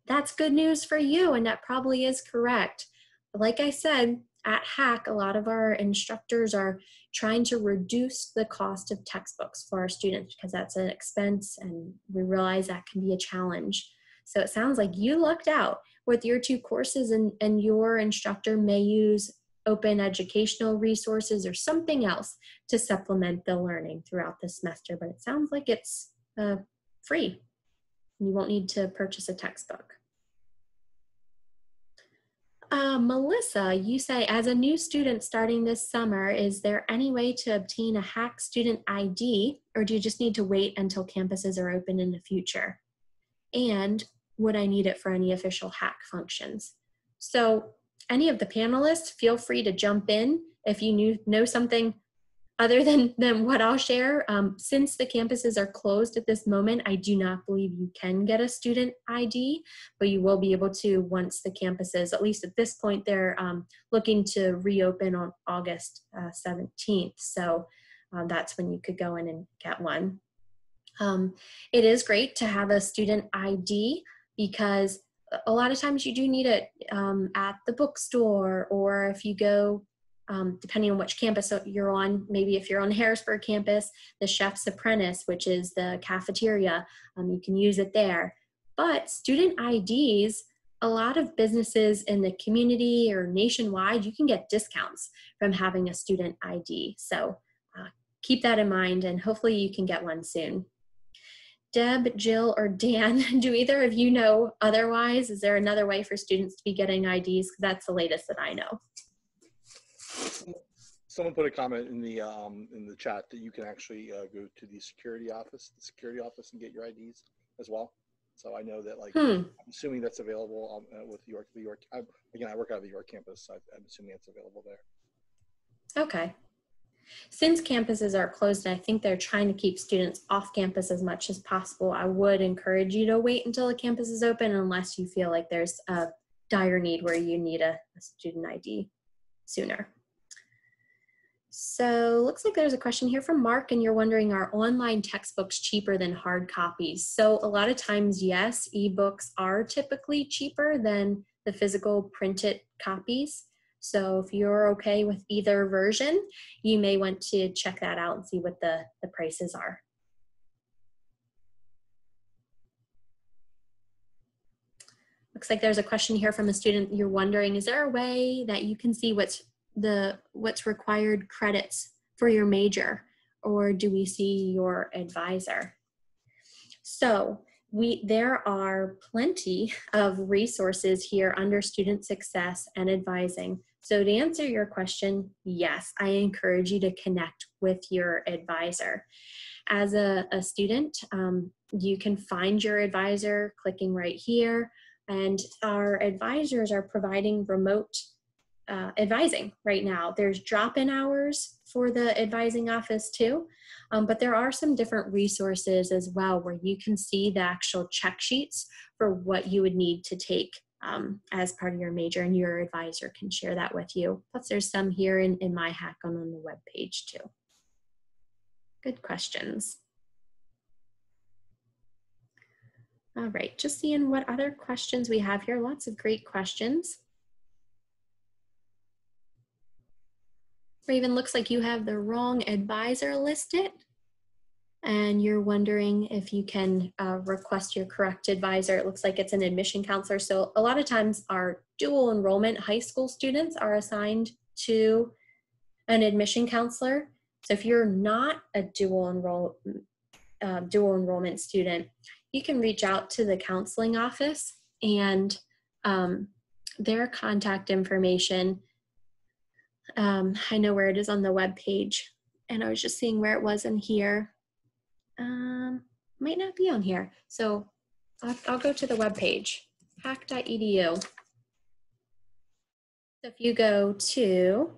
That's good news for you, and that probably is correct. Like I said, at HACC, a lot of our instructors are trying to reduce the cost of textbooks for our students because that's an expense, and we realize that can be a challenge. So it sounds like you lucked out with your 2 courses, and your instructor may use open educational resources or something else to supplement the learning throughout the semester. But it sounds like it's free. You won't need to purchase a textbook. Melissa, you say, as a new student starting this summer, is there any way to obtain a HACC student ID, or do you just need to wait until campuses are open in the future? And would I need it for any official HACC functions? So any of the panelists, feel free to jump in if you know something other than what I'll share. Since the campuses are closed at this moment, I do not believe you can get a student ID, but you will be able to once the campuses, at least at this point, they're looking to reopen on August 17th. So that's when you could go in and get one. It is great to have a student ID because a lot of times you do need it at the bookstore, or if you go, depending on which campus you're on, maybe if you're on the Harrisburg campus, the Chef's Apprentice, which is the cafeteria, you can use it there. But student IDs, a lot of businesses in the community or nationwide, you can get discounts from having a student ID. So keep that in mind, and hopefully you can get one soon. Deb, Jill, or Dan, do either of you know otherwise? Is there another way for students to be getting IDs? Because that's the latest that I know. Someone put a comment in the chat that you can actually go to the security office, and get your IDs as well. So I know that, like, I'm assuming that's available with York. Again, I work out of the York campus, so I'm assuming it's available there. Okay. Since campuses are closed, and I think they're trying to keep students off campus as much as possible, I would encourage you to wait until the campus is open unless you feel like there's a dire need where you need a student ID sooner. So looks like there's a question here from Mark, and you're wondering, are online textbooks cheaper than hard copies? So a lot of times, yes, ebooks are typically cheaper than the physical printed copies. So if you're okay with either version, you may want to check that out and see what the prices are. Looks like there's a question here from a student. You're wondering, is there a way that you can see what's required credits for your major, or do we see your advisor? So there are plenty of resources here under student success and advising. So to answer your question, yes, I encourage you to connect with your advisor. As a student, you can find your advisor clicking right here, and our advisors are providing remote advising right now. There's drop-in hours for the advising office too, but there are some different resources as well where you can see the actual check sheets for what you would need to take as part of your major, and your advisor can share that with you. Plus there's some here in MyHACC on the web page too. Good questions. All right, just seeing what other questions we have here. Lots of great questions. Raven, looks like you have the wrong advisor listed, and you're wondering if you can request your correct advisor. It looks like it's an admission counselor. So a lot of times our dual enrollment high school students are assigned to an admission counselor. So if you're not a dual enrollment student, you can reach out to the counseling office, and their contact information, I know where it is on the web page, and I was just seeing where it was in here. Might not be on here. So I'll go to the web page, hacc.edu. So if you go to,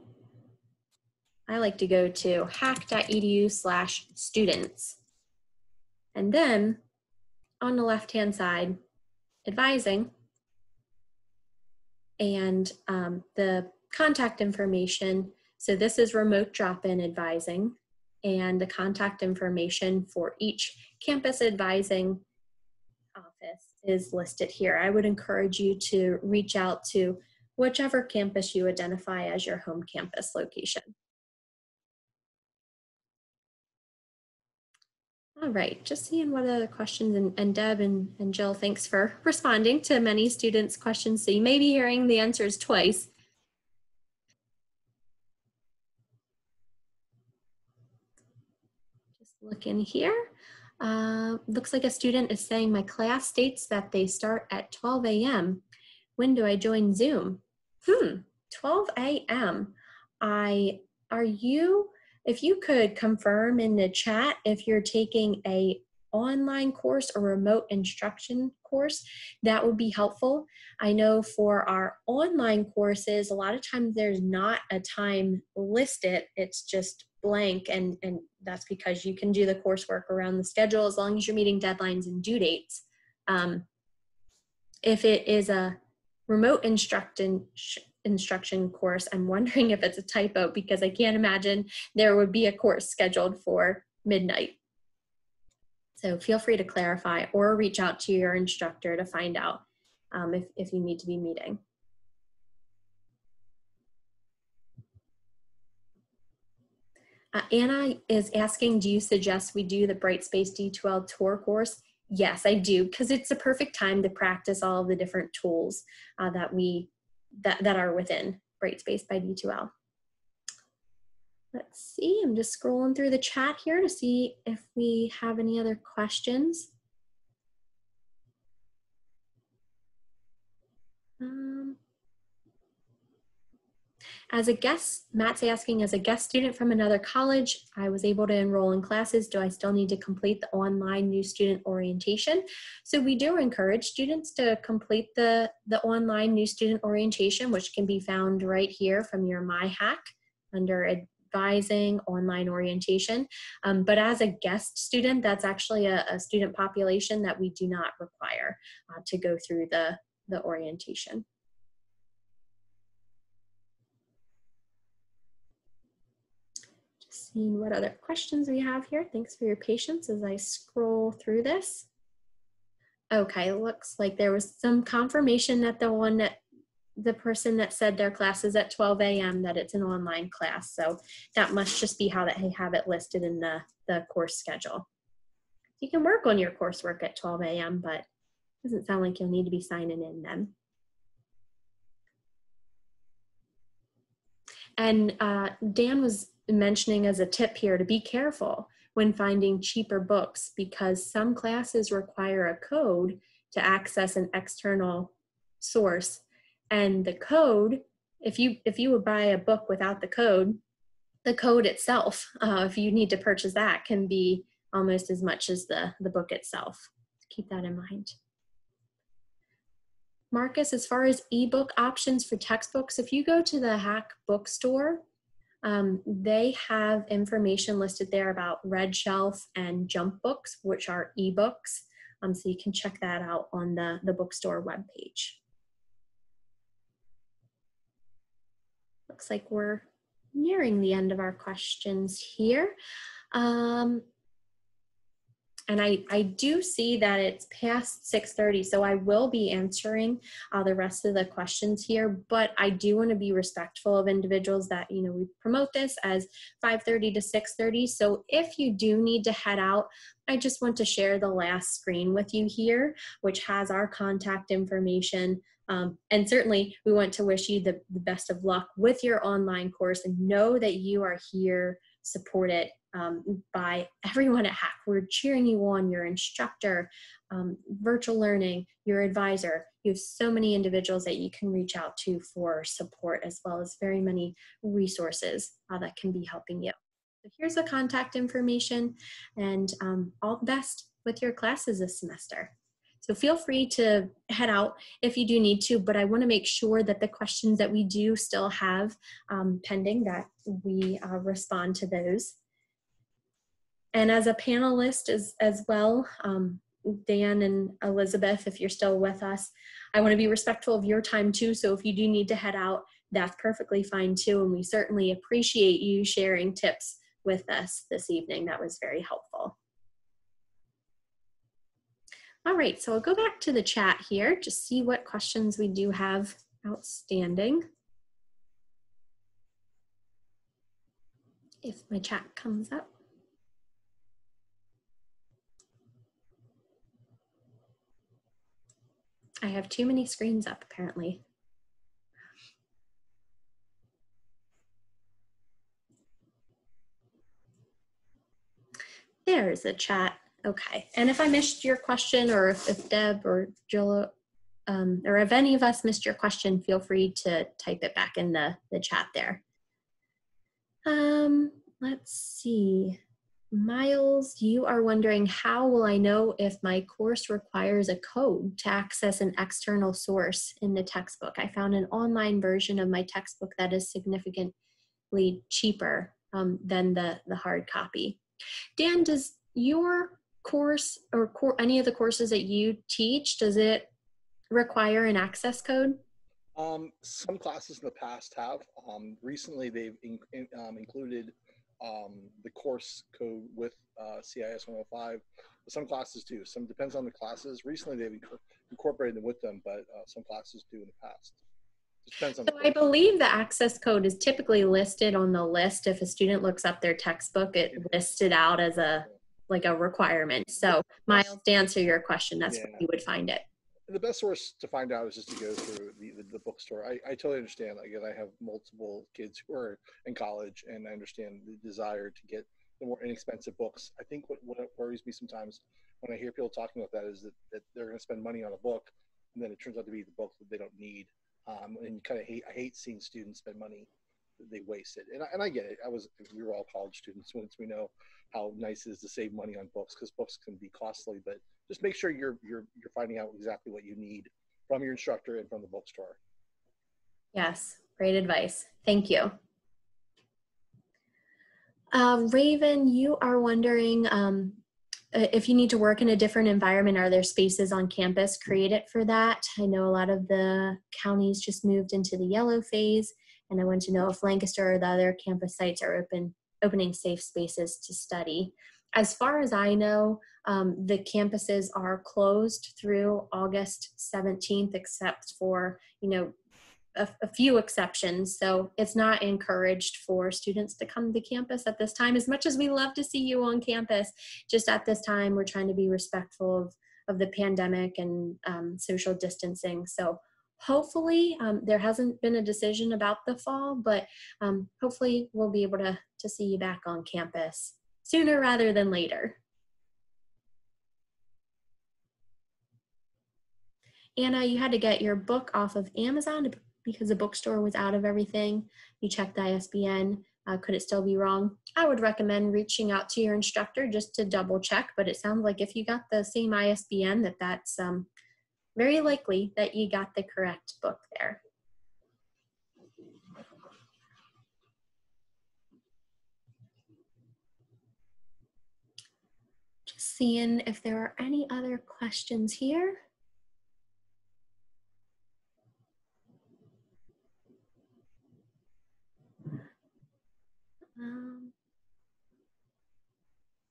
I like to go to hacc.edu/students. And then on the left-hand side, advising, and the contact information. So this is remote drop-in advising, and the contact information for each campus advising office is listed here. I would encourage you to reach out to whichever campus you identify as your home campus location. All right, just seeing what other questions, and Deb and Jill, thanks for responding to many students' questions. So you may be hearing the answers twice. Just look in here. Looks like a student is saying, my class states that they start at 12 a.m. When do I join Zoom? 12 a.m. If you could confirm in the chat if you're taking a online course or remote instruction course, that would be helpful. I know for our online courses, a lot of times there's not a time listed, it's just blank, and that's because you can do the coursework around the schedule as long as you're meeting deadlines and due dates. If it is a remote instruction course, I'm wondering if it's a typo, because I can't imagine there would be a course scheduled for midnight. So feel free to clarify or reach out to your instructor to find out if you need to be meeting. Anna is asking, do you suggest we do the Brightspace D2L tour course? Yes, I do, because it's a perfect time to practice all of the different tools that are within Brightspace by D2L. Let's see, I'm just scrolling through the chat here to see if we have any other questions. As a guest, Matt's asking, as a guest student from another college, I was able to enroll in classes. Do I still need to complete the online new student orientation? So we do encourage students to complete the online new student orientation, which can be found right here from your MyHACC under advising online orientation. But as a guest student, that's actually a student population that we do not require to go through the orientation. Seeing what other questions we have here. Thanks for your patience as I scroll through this. Okay, looks like there was some confirmation that the person that said their class is at 12 a.m. that it's an online class. So that must just be how they have it listed in the course schedule. You can work on your coursework at 12 a.m., but it doesn't sound like you'll need to be signing in then. And Dan was mentioning as a tip here to be careful when finding cheaper books, because some classes require a code to access an external source. And the code, if you would buy a book without the code itself, if you need to purchase that, can be almost as much as the book itself. Keep that in mind. Marcus, as far as ebook options for textbooks, if you go to the HACC bookstore, they have information listed there about Red Shelf and Jump Books, which are ebooks. So you can check that out on the bookstore webpage. Looks like we're nearing the end of our questions here. And I do see that it's past 6:30, so I will be answering the rest of the questions here, but I do want to be respectful of individuals that, we promote this as 5:30 to 6:30. So if you do need to head out, I just want to share the last screen with you here, which has our contact information. And certainly we want to wish you the best of luck with your online course, and know that you are here supported by everyone at HACC. We're cheering you on, your instructor, virtual learning, your advisor. You have so many individuals that you can reach out to for support, as well as very many resources that can be helping you. So here's the contact information, and all the best with your classes this semester. So feel free to head out if you do need to, but I want to make sure that the questions that we do still have pending, that we respond to those. And as a panelist as well, Dan and Elizabeth, if you're still with us, I want to be respectful of your time too. So if you do need to head out, that's perfectly fine too. And we certainly appreciate you sharing tips with us this evening. That was very helpful. All right, so I'll go back to the chat here to see what questions we do have outstanding. If my chat comes up. I have too many screens up, apparently. There's the chat. Okay, and if I missed your question, or if Deb or Jill, or if any of us missed your question, feel free to type it back in the chat there. Let's see. Miles, you are wondering, how will I know if my course requires a code to access an external source in the textbook? I found an online version of my textbook that is significantly cheaper than the hard copy. Dan, does your course or any of the courses that you teach, does it require an access code? Some classes in the past have. Recently, they've included the course code with CIS 105. But some classes do. Some depends on the classes. Recently, they've incorporated them with them, but some classes do in the past. It depends on. So I believe the access code is typically listed on the list. If a student looks up their textbook, it lists it out as a requirement. So Miles, to answer your question, that's where you would find it. The best source to find out is just to go through the bookstore. I totally understand. Again, I have multiple kids who are in college, and I understand the desire to get the more inexpensive books. I think what worries me sometimes when I hear people talking about that is that they're going to spend money on a book, and then it turns out to be the book that they don't need. And I hate seeing students spend money that they waste it. And I get it. We were all college students once. We know how nice it is to save money on books, because books can be costly, but just make sure you're finding out exactly what you need from your instructor and from the bookstore. Yes, great advice. Thank you. Raven, you are wondering if you need to work in a different environment, are there spaces on campus created for that? I know a lot of the counties just moved into the yellow phase, and I want to know if Lancaster or the other campus sites are opening safe spaces to study. As far as I know, the campuses are closed through August 17th, except for, a few exceptions. So it's not encouraged for students to come to campus at this time. As much as we love to see you on campus, just at this time, we're trying to be respectful of the pandemic and social distancing. So hopefully there hasn't been a decision about the fall, but hopefully we'll be able to see you back on campus sooner rather than later. Anna, you had to get your book off of Amazon because the bookstore was out of everything. You checked the ISBN. Could it still be wrong? I would recommend reaching out to your instructor just to double check, but it sounds like if you got the same ISBN, that's very likely that you got the correct book there. Just seeing if there are any other questions here.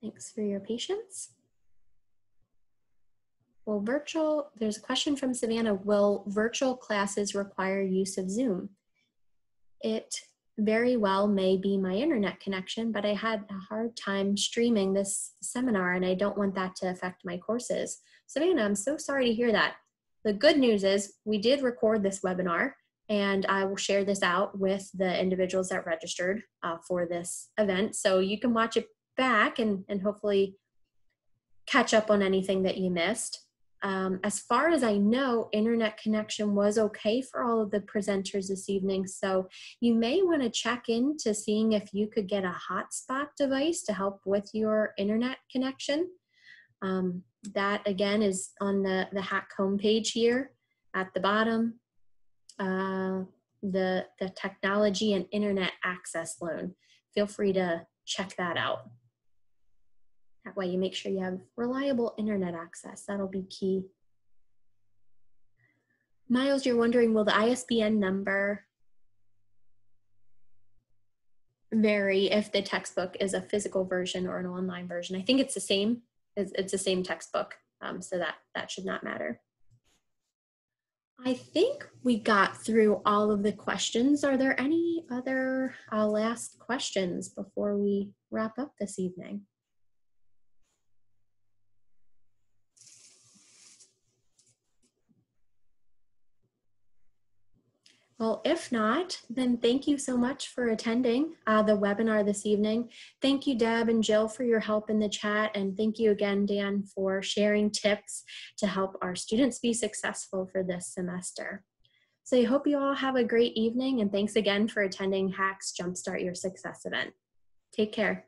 Thanks for your patience. Well, there's a question from Savannah, will virtual classes require use of Zoom? It very well may be my internet connection, but I had a hard time streaming this seminar and I don't want that to affect my courses. Savannah, I'm so sorry to hear that. The good news is we did record this webinar and I will share this out with the individuals that registered for this event. So you can watch it back and hopefully catch up on anything that you missed. As far as I know, internet connection was okay for all of the presenters this evening. So you may want to check into seeing if you could get a hotspot device to help with your internet connection. That again is on the HACC homepage here at the bottom. The technology and internet access loan. Feel free to check that out. That way you make sure you have reliable internet access. That'll be key. Miles, you're wondering, will the ISBN number vary if the textbook is a physical version or an online version? I think it's the same. It's the same textbook, so that should not matter. I think we got through all of the questions. Are there any other last questions before we wrap up this evening? Well, if not, then thank you so much for attending the webinar this evening. Thank you, Deb and Jill, for your help in the chat. And thank you again, Dan, for sharing tips to help our students be successful for this semester. So I hope you all have a great evening, and thanks again for attending HACC's Jumpstart Your Success event. Take care.